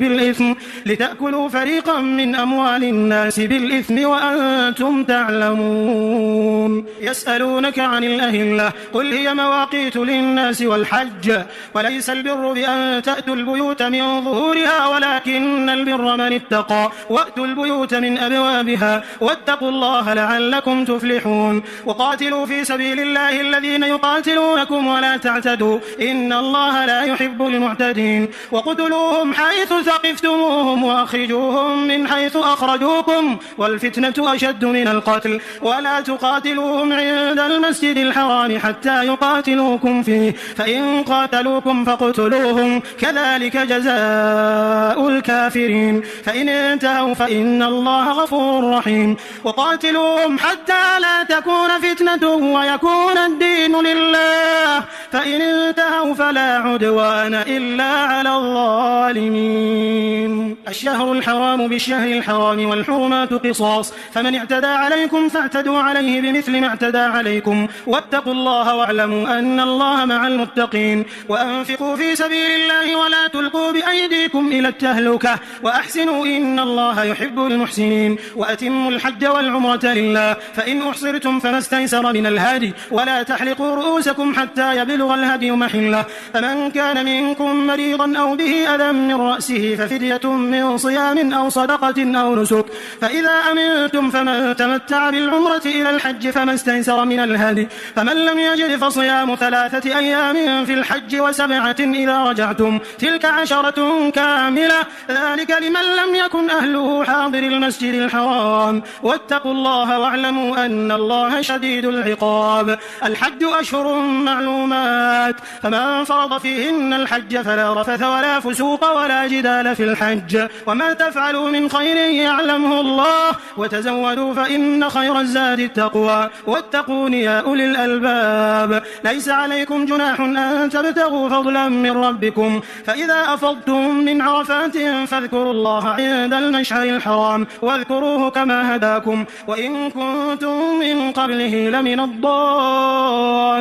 بالإثم وأنتم تعلمون. يسألونك عن الأهلة قل هي مواقيت للناس والحج وليس البر بأن تأتوا البيوت من ظهورها ولكن البر من اتقى وأتوا البيوت من أبوابها واتقوا الله لعلكم تفلحون. وقاتلوا في سبيل الله الذين يقاتلونكم ولا تعتدوا إن الله لا يحب المعتدين. وقتلوهم حيث ثقفتموهم وأخرجوهم من حيث أخرجوكم والفتنة أشد من القتل ولا تقاتلوهم عند المسجد الحرام حتى يقاتلوكم فيه فإن قاتلوكم فاقتلوهم كذلك جزاء الكافرين فإن انتهوا فإن الله غفور رحيم. وقاتلوهم حتى لا تكون فتنة ويكون الدين لله فإن انتهوا فلا عدوان إلا على الظالمين. الشهر الحرام بالشهر الحرام والحرمات قصاص فمن اعتدى عليكم فاعتدوا عليه بمثل ما اعتدى عليكم واتقوا الله واعلموا أن الله مع المتقين. وأنفقوا في سبيل الله ولا تلقوا بأيديكم إلى التهلكة وأحسنوا إن الله يحب المحسنين. وأتموا الحج والعمرة لله فإن أحصرتم فما استيسر من الهدي ولا تحلقوا رؤوسكم حتى يبلغ الهدي محله فمن كان منكم مريضا أو به أذى من رأسه ففدية من صيام أو صدقة أو نسك فإذا أمنتم فمن تمتع بالعمرة إلى الحج فما استيسر من الهدي فمن لم يجد فصيام 3 أيام في الحج و7 إذا رجعتم تلك 10 كاملة ذلك لمن لم يكن أهله حاضر المسجد الحرام واتقوا الله واعلموا أن الله شديد العقاب. الحج أشهر معلومات فمن فرض فيهن الحج فلا رفث ولا فسوق ولا جدال في الحج وما تفعلوا من خير يعلمه الله وتزودوا فإن خير الزاد التقوى واتقون يا أولي الألباب. ليس عليكم جناح أن تبتغوا فضلا من ربكم فإذا أفضتم من عرفات فاذكروا الله عند المشعر الحرام واذكروه كما هداكم وإن كنتم من قبله لمن الضالين.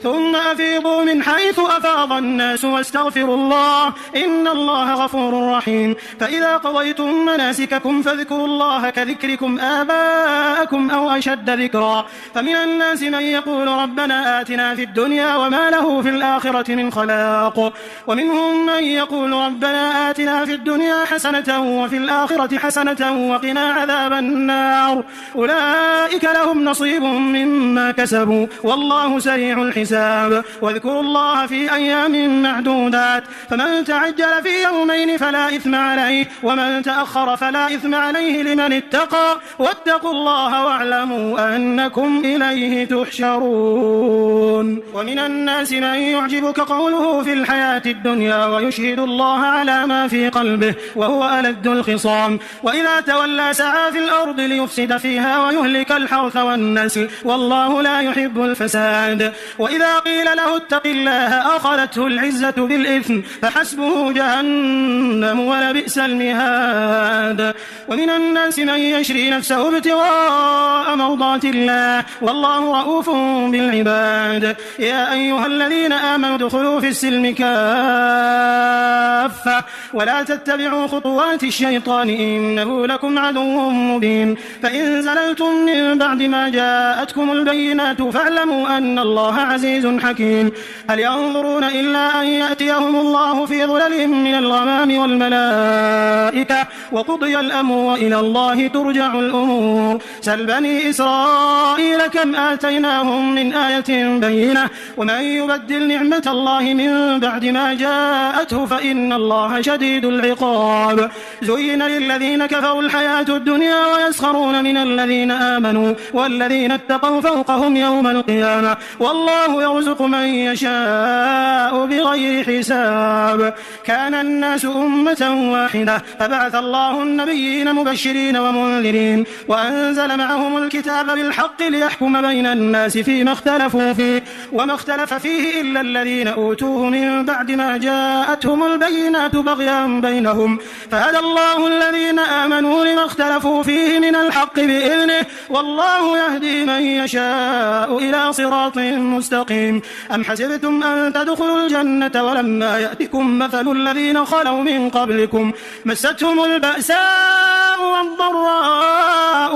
ثم أفيضوا من حيث أفاض الناس واستغفروا الله إن الله غفور رحيم. فإذا قضيتم مناسككم فاذكروا الله كذكركم آباءكم أو أشد ذكرا فمن الناس من يقول ربنا آتنا في الدنيا وما له في الآخرة من خلاق ومنهم من يقول ربنا آتنا في الدنيا حسنة وفي الآخرة حسنة وقنا عذاب النار أولئك لهم نصيب مما كسبوا والله سريع الحساب. واذكروا الله في أيام معدودات فمن تعجل في يومين فلا إثم عليه ومن تأخر فلا إثم عليه لمن اتقى واتقوا الله واعلموا أنكم إليه تحشرون. ومن الناس من يعجبك قوله في الحياة الدنيا ويشهد الله على ما في قلبه وهو ألد الخصام وإذا تولى سعى في الأرض ليفسد فيها ويهلك الحرث والنسل والله لا يحب الفساد. وإذا قيل له اتق الله أخذته العزة بالإثم فحسبه جهنم ولبئس المهاد. ومن الناس من يشري نفسه ابتغاء مرضات الله والله رؤوف بالعباد. يا أيها الذين آمنوا ادخلوا في السلم كافة كافة ولا تتبعوا خطوات الشيطان إنه لكم عدو مبين فإن زللتم من بعد ما جاءتكم البينات فاعلموا أن الله عزيز حكيم هل ينظرون إلا أن يأتيهم الله في ظلل من الغمام والملائكة وقضي الأمر وإلى الله ترجع الأمور سل بني إسرائيل كم آتيناهم من آية بينة ومن يبدل نعمة الله من بعد ما جاءته فإن الله شديد العقاب زين للذين كفروا الحياة الدنيا ويسخرون من الذين آمنوا والذين اتقوا فوقهم يوم القيامة والله يرزق من يشاء بغير حساب كان الناس أمة واحدة فبعث الله النبيين مبشرين ومنذرين وأنزل معهم الكتاب بالحق ليحكم بين الناس فيما اختلفوا فيه وما اختلف فيه إلا الذين أوتوه من بعد ما جاءتهم البينات بغيا بينهم فهدى الله الذين آمنوا لما اختلفوا فيه من الحق بإذنه والله يهدي من يشاء إلى صراط مستقيم أم حسبتم أن تدخلوا الجنة ولما يأتكم مثل الذين خلوا من قبلكم مستهم البأساء والضراء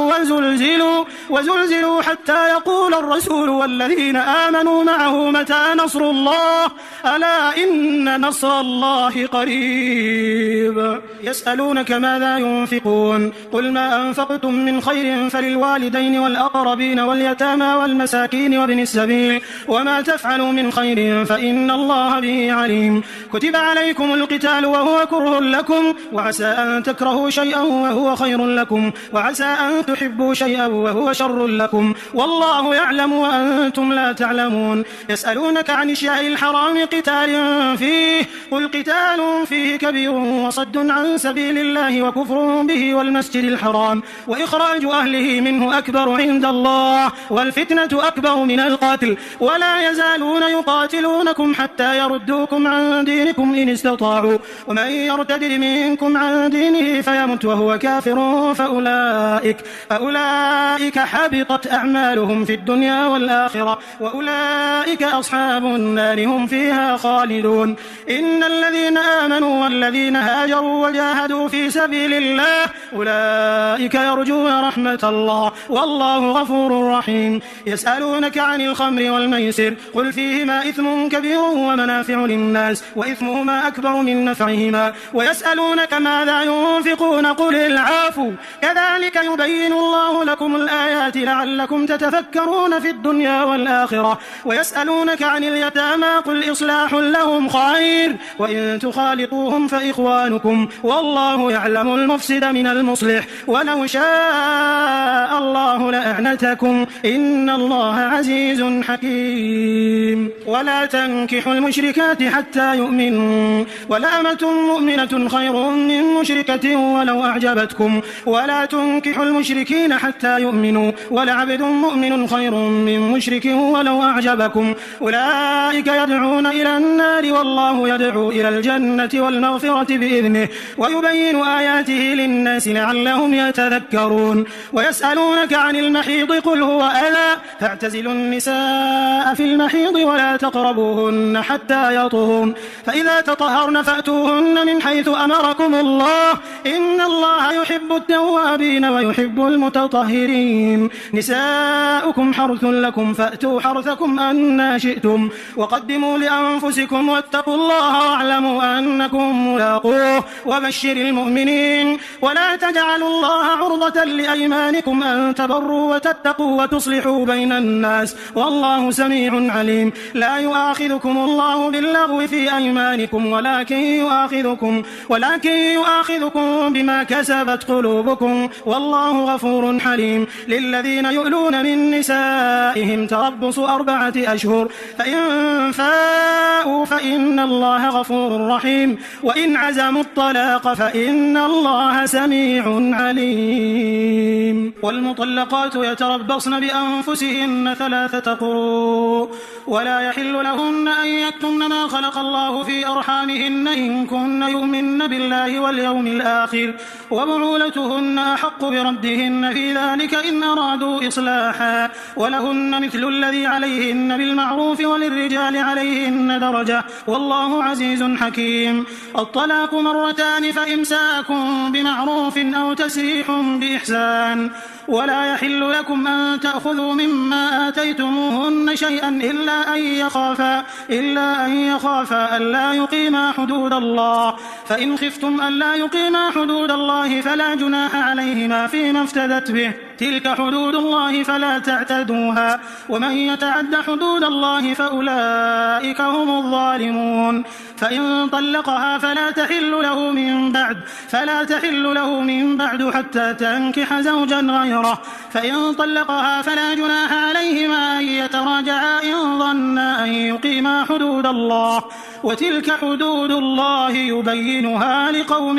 وزلزلوا حتى يقول الرسول والذين آمنوا معه متى نصر الله ألا إن نصر الله قريب يسألونك ماذا ينفقون قل ما أنفقتم من خير فللوالدين والأقربين واليتامى والمساكين وابن السبيل وما تفعلوا من خير فإن الله به عليم كتب عليكم القتال وهو كره لكم وعسى أن تكرهوا شيئا وهو خير لكم وعسى أن تحبوا شيئا وهو شر لكم والله يعلم وأنتم لا تعلمون يسألونك عن الشهر الحرام قتال فيه قل قتال فيه كبير وصد عن سبيل الله وكفر به والمسجد الحرام وإخراج أهله منه أكبر عند الله والفتنة أكبر من القتل ولا يزالون يقاتلونكم حتى يردوكم عن دينكم إن استطاعوا ومن يرتد منكم عن دينه فيمت وهو كافر فأولئك حبطت أعمالهم في الدنيا والآخرة وأولئك أصحاب النار هم فيها خالدون إن الذين آمنوا والذين هاجروا وجاهدوا في سبيل الله أولئك يرجون رحمة الله والله غفور رحيم يسألونك عن الخمر والميسر قل فيهما إثم كبير ومنافع للناس وإثمهما أكبر من نفعهما ويسألونك ماذا ينفقون قل العفو كذلك يبين الله لكم الآيات لعلكم تتفكرون في الدنيا والآخرة ويسألونك عن اليتامى قل إصلاح لهم خير وإن تخالطوهم فإخوانكم والله يعلم المفسد من المصلح ولو شاء الله لأعنتكم إن الله عزيز حكيم ولا تنكحوا المشركات حتى يؤمنوا ولأمة مؤمنة خير من مشركة ولو أعجبتكم ولا تنكحوا المشركين حتى يؤمنوا ولعبد مؤمن خير من مشرك ولو أعجبكم أولئك يدعون إلى النار والله يدعو إلى الجنة والمغفرة بإذنه ويبين آياته للناس لعلهم يتذكرون ويسألونك عن المحيض قل هو أذى فاعتزلوا النساء في المحيض ولا تقربوهن حتى يطهرن فإذا تطهرن فأتوهن من حيث أمركم الله إن الله يحب التوابين ويحب المتطهرين نساؤكم حرث لكم فأتوا حرثكم أنى شئتم وقدموا لأنفسكم واتقوا الله واعلموا أنكم ملاقوه وبشر المؤمنين ولا تجعلوا الله عرضة لأيمانكم أن تبروا وتتقوا وتصلحوا بين الناس والله سميع عليم لا يؤاخذكم الله باللغو في أيمانكم ولكن يؤاخذكم بما كسبت قلوبكم والله غفور حليم للذين يؤلون من نسائهم تربص 4 أشهر فإن فاءوا فإن الله غفور رحيم وإن عزموا الطلاق فإن الله سميع سميع عليم. والمطلقات يتربصن بأنفسهن 3 قروء ولا يحل لهن أن يكتمن ما خلق الله في أرحامهن إن كن يؤمن بالله واليوم الآخر وبعولتهن أحق بردهن في ذلك إن أرادوا إصلاحا ولهن مثل الذي عليهن بالمعروف وللرجال عليهن درجة والله عزيز حكيم. الطلاق مرتان فإمساك بمعروف أو تسريح بإحسان ولا يحل لكم أن تأخذوا مما آتيتموهن شيئا إلا أن يخافا ألا يقيما حدود الله فإن خفتم ألا يقيما حدود الله فلا جناح عليهما فيما افتدت به تلك حدود الله فلا تعتدوها ومن يتعد حدود الله فأولئك هم الظالمون. فإن طلقها فلا تحل له من بعد حتى تنكح زوجا غيره فإن طلقها فلا جناح عليهما أن يتراجعا إن ظنا أن يقيما حدود الله وتلك حدود الله يبينها لقوم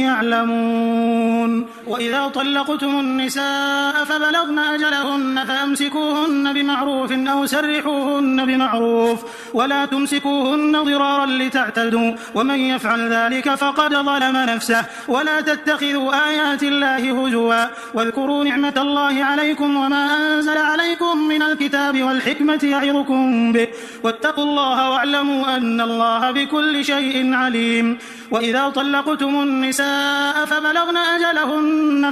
يعلمون. وإذا طلقتم النساء فبلغن أجلهن فأمسكوهن بمعروف أو سرحوهن بمعروف ولا تمسكوهن ضرارا لتعتدوا ومن يفعل ذلك فقد ظلم نفسه. ولا تتخذوا آيات الله هزوا واذكروا نعمة الله عليكم وما أنزل عليكم من الكتاب والحكمة يعظكم به واتقوا الله واعلموا أن الله بكل شيء عليم. وإذا طلقتم النساء فبلغن أجلهن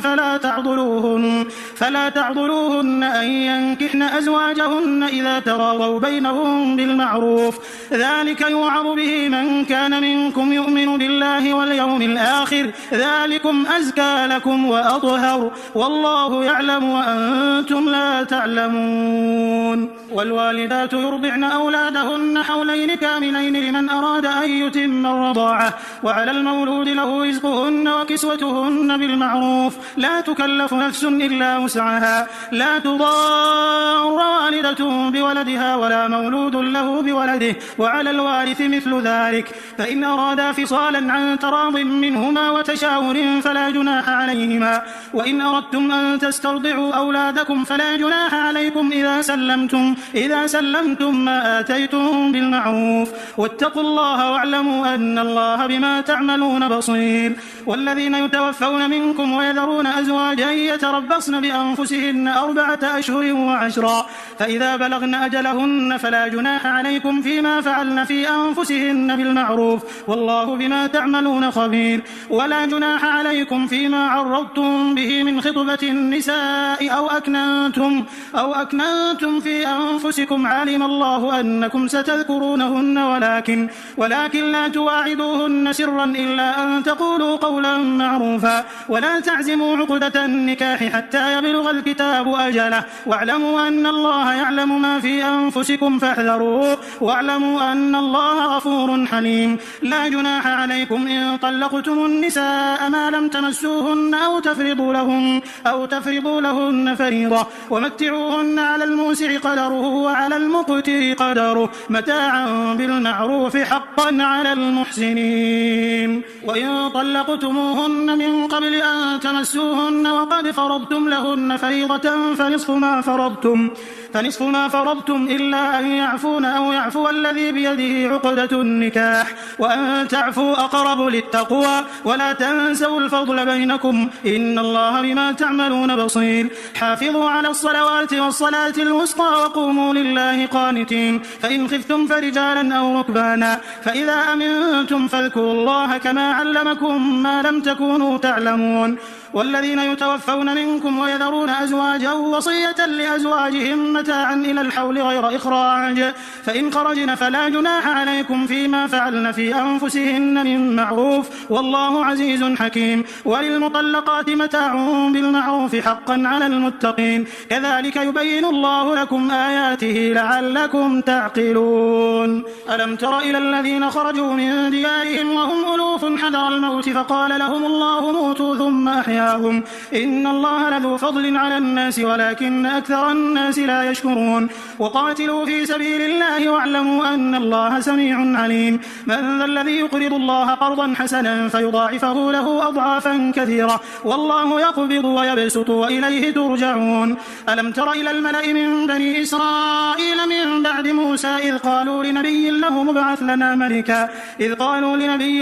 فلا تعضلوهن أن ينكحن أزواجهن إذا تراضوا بينهم بالمعروف ذلك يوعظ به من كان منكم يؤمن بالله واليوم الآخر ذلكم أزكى لكم وأطهر والله يعلم وأنتم لا تعلمون. والوالدات يرضعن أولادهن حولين كاملين لمن أراد أن يتم الرضاعة وعلى المولود له رزقهن وكسوتهن بالمعروف لا تكلف نفس إلا وسعها لا تضار والدة بولدها ولا مولود له بولده وعلى الوارث مثل ذلك فإن أرادا فصالا عن تراض منهما وتشاور فلا جناح عليهما. وإن أردتم أن تسترضعوا أولادكم فلا جناح عليكم إذا سلمتم ما آتيتم بالمعروف واتقوا الله واعلموا أن الله بما تعملون بصير. والذين يتوفون منكم ويذرون أزواجا يتربصن بأنفسهن 4 أشهر وعشرا فإذا بلغن أجلهن فلا جناح عليكم فيما فعلن في أنفسهن بالمعروف والله بما تعملون خبير. ولا جناح عليكم فيما عرضتم به من خطبة النساء أو أكننتم في أنفسكم علم الله أنكم ستذكرونهن ولكن لا تواعدوهن سرا إلا أن تقولوا قولا معروفا ولا تعزموا عقدة النكاح حتى يبلغ الكتاب أجله واعلموا أن الله يعلم ما في أنفسكم فاحذروه واعلموا أن الله غفور حليم. لا جناح عليكم إن طلقتم النساء ما لم تمسوهن أو تفرضوا لهن فريضة ومتعوهن على الموسع قدره وعلى المقتر قدره متاعا بالمعروف حقا على المحسنين. وإن طلقتموهن من قبل أن تمسوهن وقد فرضتم لهن فريضة فنصف ما فرضتم إلا أن يعفون أو يعفو الذي بيده عقدة النكاح وأن تعفوا أقرب للتقوى ولا تنسوا الفضل بينكم إن الله بما تعملون بصير. حافظوا على الصلوات والصلاة الوسطى وقوموا لله قانتين فإن خفتم فرجالا أو ركبانا فإذا أمنتم فاذكروا الله كما علمكم ما لم تكونوا تعلمون. والذين يتوفون منكم ويذرون أزواجا وصية لأزواجهم متاعا إلى الحول غير إخراج فإن خرجن فلا جناح عليكم فيما فعلن في أنفسهن من معروف والله عزيز حكيم. وللمطلقات متاع بالمعروف حقا على المتقين كذلك يبين الله لكم آياته لعلكم تعقلون. ألم تر إلى الذين خرجوا من ديارهم وهم ألوف حذر الموت فقال لهم الله موتوا ثم أحياهم إن الله لذو فضل على الناس ولكن أكثر الناس لا يشكرون وقاتلوا في سبيل الله واعلموا أن الله سميع عليم من ذا الذي يقرض الله قرضا حسنا فيضاعفه له أضعافا كثيرة والله يقبض ويبسط وإليه ترجعون ألم تر إلى الملأ من بني إسرائيل من بعد موسى إذ قالوا لنبي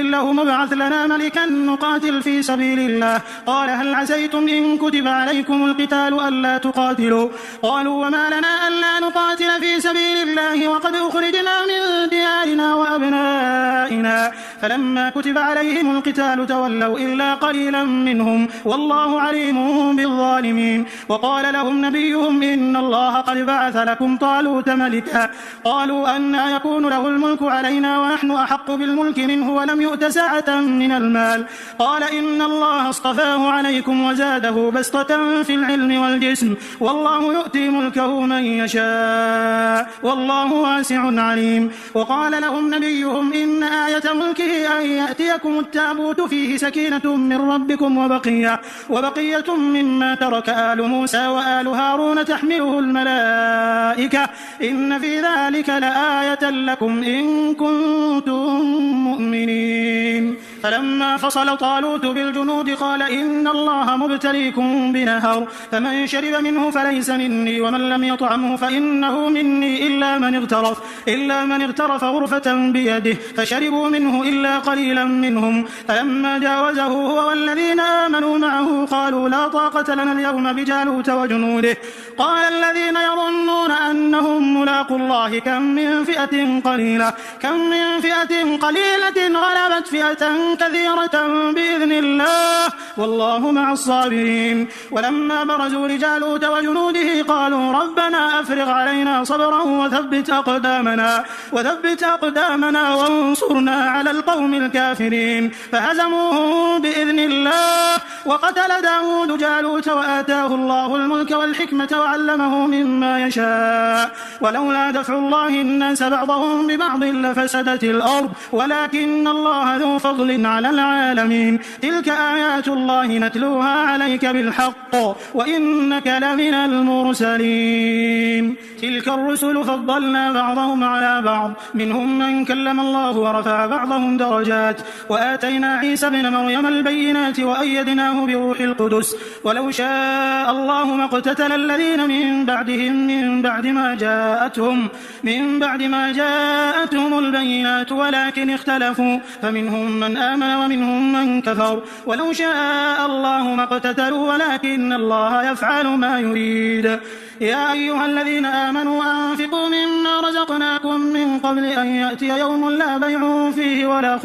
له مبعث لنا ملكا نقاتل في سبيل الله قال هل عسيتم إن كتب عليكم القتال ألا تقاتلوا قالوا وما لنا ألا نقاتل في سبيل الله وقد أخرجنا من ديارنا وأبنائنا فلما كتب عليهم القتال تولوا إلا قليلا منهم والله عليم بالظالمين وقال لهم نبيهم إن الله قد بعث لكم طالوت ملكا قالوا أنى يكون له الملك علينا ونحن أحق بالملك منه ولم يؤت سعة من المال قال إن الله اصطفاه عليكم وزاده بسطة في العلم والجسم والله يؤتي ملكه من يشاء والله واسع عليم وقال لهم نبيهم إن آية ملكه أن يأتيكم التابوت فيه سكينة من ربكم وبقية مما ترك آل موسى وآل هارون تحمله الملائكة إن في ذلك لآية لكم إن كنتم مؤمنين فلما فصل طالوت بالجنود قال إن الله مبتليكم بنهر فمن شرب منه فليس مني ومن لم يطعمه فإنه مني إلا من اغترف غرفة بيده فشربوا منه إلا قليلا منهم فلما جاوزه هو والذين آمنوا معه قالوا لا طاقة لنا اليوم بجالوت وجنوده قال الذين يظنون أنهم ملاقوا الله كم من فئة قليلة غلبت فئة كثيرة بإذن الله والله مع الصابرين ولما برزوا لجالوت وجنوده قالوا ربنا أفرغ علينا صبرا وثبت أقدامنا وانصرنا على القوم الكافرين فهزموهم بإذن الله وقتل داود جالوت وآتاه الله الملك والحكمة وعلمه مما يشاء ولولا دفع الله الناس بعضهم ببعض لفسدت الأرض ولكن الله ذو فضل على العالمين تلك آيات الله نتلوها عليك بالحق وإنك لمن المرسلين تلك الرسل فضلنا بعضهم على بعض منهم من كلم الله ورفع بعضهم درجات وآتينا عيسى ابن مريم البينات وأيدناه بروح القدس ولو شاء الله ما اقتتل الذين من بعدهم من بعد ما جاءتهم البينات ولكن اختلفوا فمنهم من آمن ومنهم من كفر ولو شاء الله ما اقتتلوا ولكن الله يفعل ما يريد يا أيها الذين آمنوا أنفقوا مما رزقناكم من قبل أن يأتي يوم لا بيع فيه ولا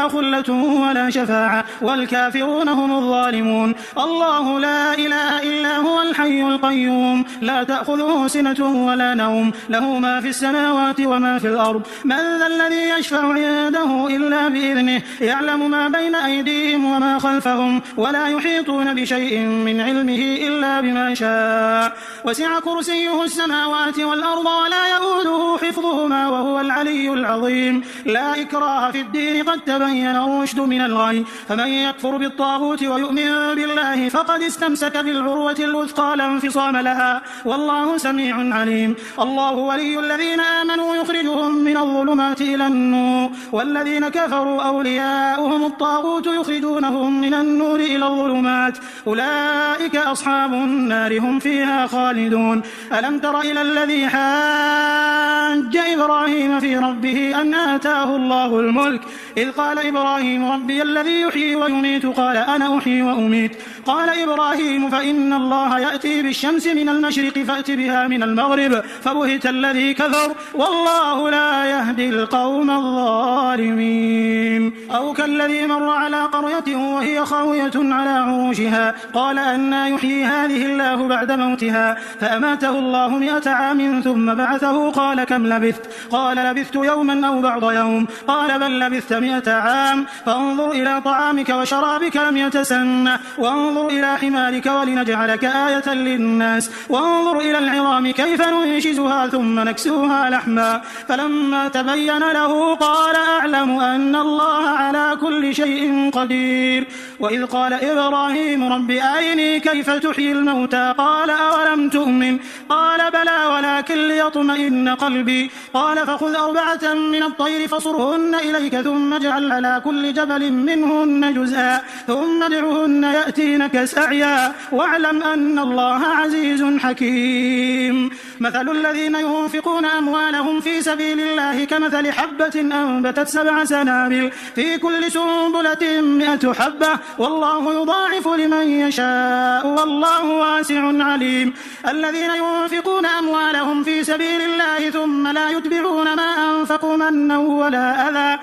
خلة ولا شفاعة والكافرون هم الظالمون الله لا إله إلا هو الحي القيوم لا تأخذه سنة ولا نوم له ما في السماوات وما في الأرض من ذا الذي يشفع عنده إلا بإذنه يعلم ما بين أيديهم وما خلفهم ولا يحيطون بشيء من علمه إلا بما شاء وسع كرسيه السماوات والأرض ولا يؤوده حفظهما وهو العلي العظيم لا إكراه في الدين قد تبين الرشد من الغي فمن يكفر بالطاغوت ويؤمن بالله فقد استمسك بالعروة الوثقى لا انفصام لها والله سميع عليم الله ولي الذين آمنوا يخرجهم من الظلمات إلى النور والذين كفروا أولياؤهم الطاغوت يخرجونهم من النور إلى الظلمات أولئك أصحاب النار هم فيها خالدون ألم تر إلى الذي حاج إبراهيم في ربه أن آتاه الله الملك إذ قال إبراهيم ربي الذي يحيي ويميت قال أنا أحيي وأميت قال إبراهيم فإن الله يأتي بالشمس من المشرق فأت بها من المغرب فبهت الذي كفر والله لا يهدي القوم الظالمين أو كالذي مر على قرية وهي خاوية على عروشها قال أنى يحيي هذه الله بعد موتها فأماته الله 100 عام ثم بعثه قال كم لبثت قال لبثت يوما أو بعض يوم قال بل لبثت 100 عام فانظر إلى طعامك وشرابك لم يتسنه وانظر إلى حمارك ولنجعلك آية للناس وانظر إلى العظام كيف ننشزها ثم نكسوها لحما فلما تبين له قال أعلم أن الله على كل شيء قدير وإذ قال إبراهيم رب أرني كيف تحيي الموتى قال أولم تؤمن قال بلى ولكن ليطمئن قلبي قال فخذ 4 من الطير فصرهن إليك ثم اجعل على كل جبل منهن جزءا ثم ادعهن يأتينك سعيا واعلم أن الله عزيز حكيم مثل الذين ينفقون أموالهم في سبيل الله كمثل حبة أنبتت 7 سنابل في كل سنبلة 100 حبة والله يضاعف لمن يشاء والله واسع عليم الذين ينفقون أموالهم في سبيل الله ثم لا يتبعون ما أنفقوا منا ولا أذى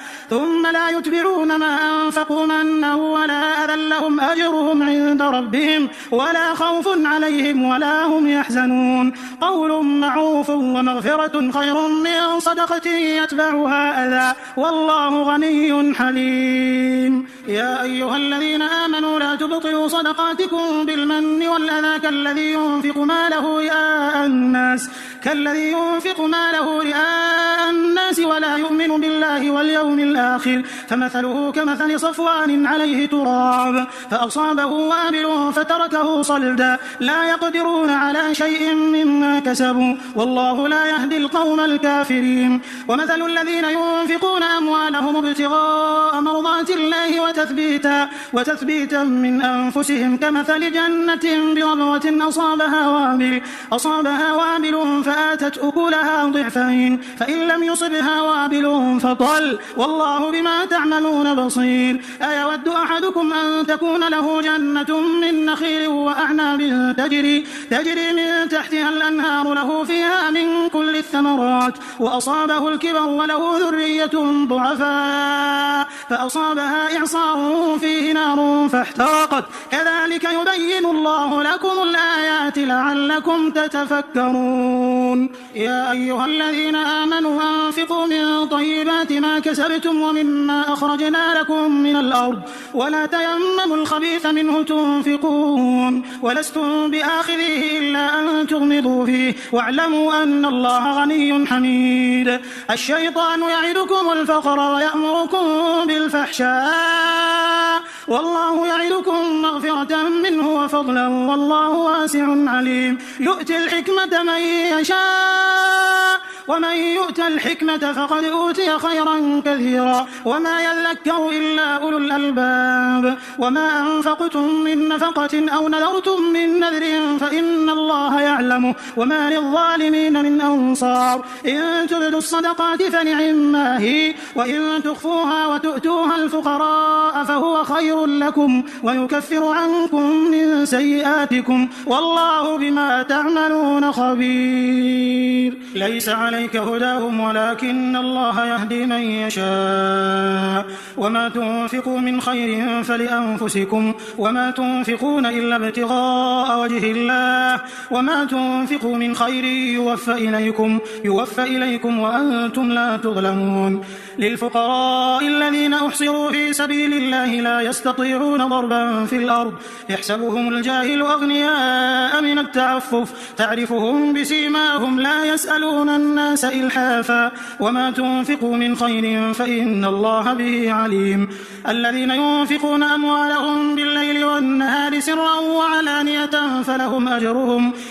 لهم أجرهم عند ربهم ولا خوف عليهم ولا هم يحزنون قول معروف ومغفرة خير من صدقة يتبعها أذى والله غني حليم يا أيها الذين آمنوا لا تبطلوا صدقاتكم بالمن والأذى كالذي ينفق ماله رئاء الناس ولا يؤمن بالله واليوم الآخر فمثله كمثل صفوان عليه تراب فأصابه وابل فتركه صلدا لا يقدرون على شيء مما كسبوا والله لا يهدي القوم الكافرين ومثل الذين ينفقون أموالهم ابتغاء مرضات الله وتثبيتا من أنفسهم كمثل جنة بربوة أصابها وابل فآتت أكلها ضعفين فإن لم يصبها وابل فطل والله بما تعملون بصير أيود أحدكم أن تكون له جنة من نخيل وأعناب تجري من تحتها الأنهار له فيها من كل الثمرات وأصابه الكبر وله ذرية ضعفاء فأصابها إعصار فيه نار فاحترقت كذلك يبين الله لكم الآيات لعلكم تتفكرون يا أيها الذين آمنوا أنفقوا من طيبات ما كسبتم ومما أخرجنا لكم من الأرض ولا تيمموا الخبيث منه تنفقون ولستم بآخذه إلا أن تغمضوا فيه واعلموا أن الله غني حميد الشيطان يعدكم الفقر ويأمركم بالفحشاء والله يعدكم مغفرة منه وفضلا والله واسع عليم يؤتي الحكمة من يشاء ومن يؤت الحكمة فقد أوتي خيرا كثيرا وما يذكر إلا أولو الألباب وما أنفقتم من نفقة أو نذرتم من نذر فإن الله يعلمه وما للظالمين من أنصار إن تبدوا الصدقات فنعما هي وإن تخفوها وتؤتوها الفقراء فهو خير لكم ويكفر عنكم من سيئاتكم والله بما تعملون خبير ليس عليك هداهم ولكن الله يهدي من يشاء وما تنفقوا من خير فلأنفسكم وما تنفقون إلا ابتغاء وجه الله وما تنفقوا من خير يوفى إليكم وأنتم لا تظلمون للفقراء الذين أحصروا في سبيل الله لا يستطيعون ضربا في الأرض يحسبهم الجاهل أغنياء من التعفف تعرفهم بسيماهم لا يسألون الناس إلحافا وما تنفقوا من خير فإن الله به عليم الذين ينفقون أموالهم بالليل والنهار سرا وعلانية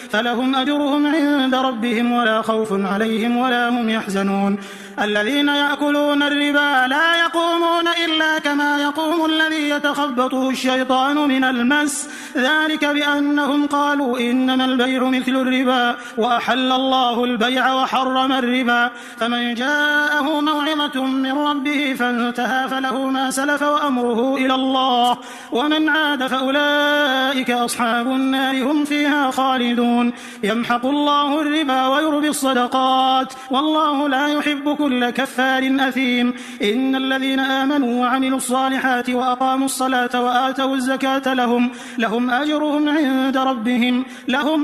فلهم أجرهم عند ربهم ولا خوف عليهم ولا هم يحزنون الذين يأكلون الربا لا يقومون إلا كما يقوم الذي يتخبطه الشيطان من المس ذلك بأنهم قالوا إنما البيع مثل الربا وأحل الله البيع وحرم الربا فمن جاءه موعظة من ربه فانتهى فله ما سلف وأمره إلى الله ومن عاد فأولئك أصحاب النار هم فيها خالدون يمحق الله الربا ويربي الصدقات والله لا يحب كل كفار أثيم إن الذين آمنوا وعملوا الصالحات وأقاموا الصلاة وآتوا الزكاة لهم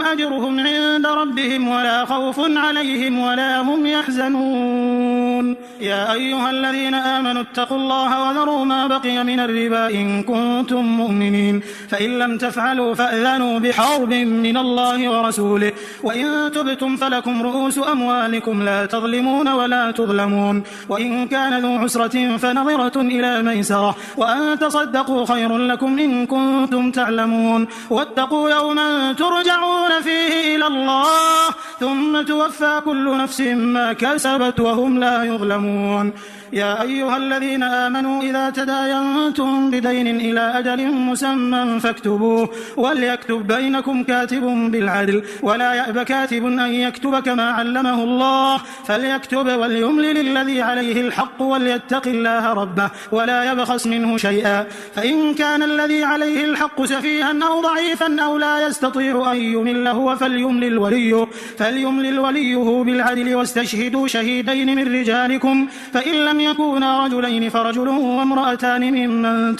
أجرهم عند ربهم ولا خوف عليهم ولا هم يحزنون يعلمون. يا أيها الذين آمنوا اتقوا الله وذروا ما بقي من الربا إن كنتم مؤمنين، فإن لم تفعلوا فأذنوا بحرب من الله ورسوله، وإن تبتم فلكم رؤوس أموالكم لا تظلمون ولا تظلمون، وإن كان ذو عسرة فنظرة إلى ميسرة، وأن تصدقوا خير لكم إن كنتم تعلمون. واتقوا يوما ترجعون فيه إلى الله ثم توفى كل نفس ما كسبت وهم لا يظلمون. يا أيها الذين آمنوا إذا تداينتم بدين إلى أجل مسمى فاكتبوه، وليكتب بينكم كاتب بالعدل، ولا يأب كاتب أن يكتب كما علمه الله، فليكتب وليملل الذي عليه الحق وليتق الله ربه ولا يبخس منه شيئا، فإن كان الذي عليه الحق سفيها أو ضعيفا أو لا يستطيع أن يمل هو فليملل وليه بالعدل، واستشهدوا شهيدين من رجالكم، فإن لم يكونا رجلين فرجل وامرأتان ممن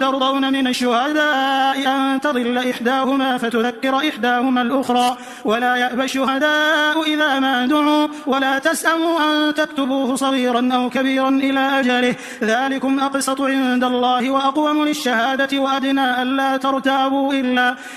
ترضون من الشهداء أن تضل إحداهما فتذكر إحداهما الأخرى، ولا يأبى الشهداء إذا ما دعوا، ولا تسأموا أن تكتبوه صغيرا أو كبيرا إلى أجله، ذلكم أقسط عند الله وأقوم للشهادة، وأدنى ألا ترتابوا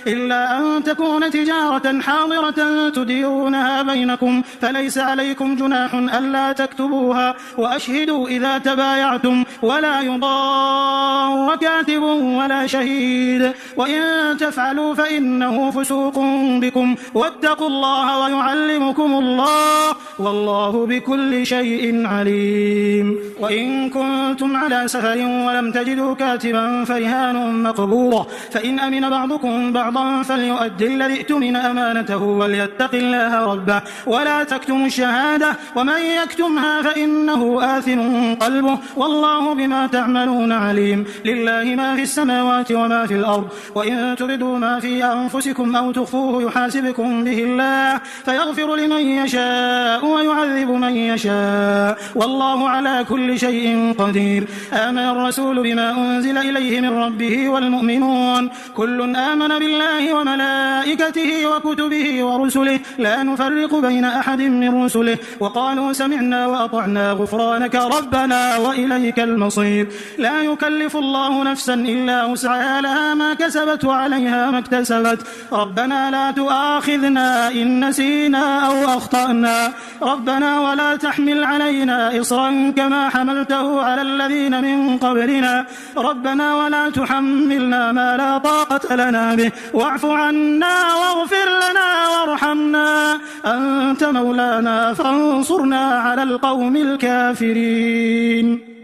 إلا أن تكون تجارة حاضرة تديرونها بينكم، فليس عليكم جناح ألا تكتبوها، وأشهدوا إذا تبايعتم، ولا يضار كاتب ولا شهيد، وإن تفعلوا فإنه فسوق بكم، واتقوا الله ويعلمكم الله، والله بكل شيء عليم. وإن كنتم على سفر ولم تجدوا كاتبا فرهان مقبوضة، فإن أمن بعضكم بعضا فليؤدي الذي ائتمن أمانته وليتق الله ربه ولا تكتموا الشهادة، ومن يكتمها فإنه آثم قلبه، والله بما تعملون عليم. لله ما في السماوات وما في الأرض، وإن تبدوا ما في أنفسكم أو تخفوه يحاسبكم به الله، فيغفر لمن يشاء ويعذب من يشاء، والله على كل شيء قدير. آمن الرسول بما أنزل إليه من ربه والمؤمنون كل آمن بالله وملائكته وكتبه ورسله لا نفرق بين أحد من رسله، وقالوا سمعنا وأطعنا غفرانك ربنا وإليك المصير. لا يكلف الله نفسا إلا وسعها لها ما كسبت وعليها ما اكتسبت، ربنا لا تؤاخذنا إن نسينا أو أخطأنا، ربنا ولا تحمل علينا إصرا كما حملته على الذين من قبلنا، ربنا ولا تحملنا ما لا طاقة لنا به، واعف عنا واغفر لنا وارحمنا، أنت مولانا فانصرنا على القوم الكافرين.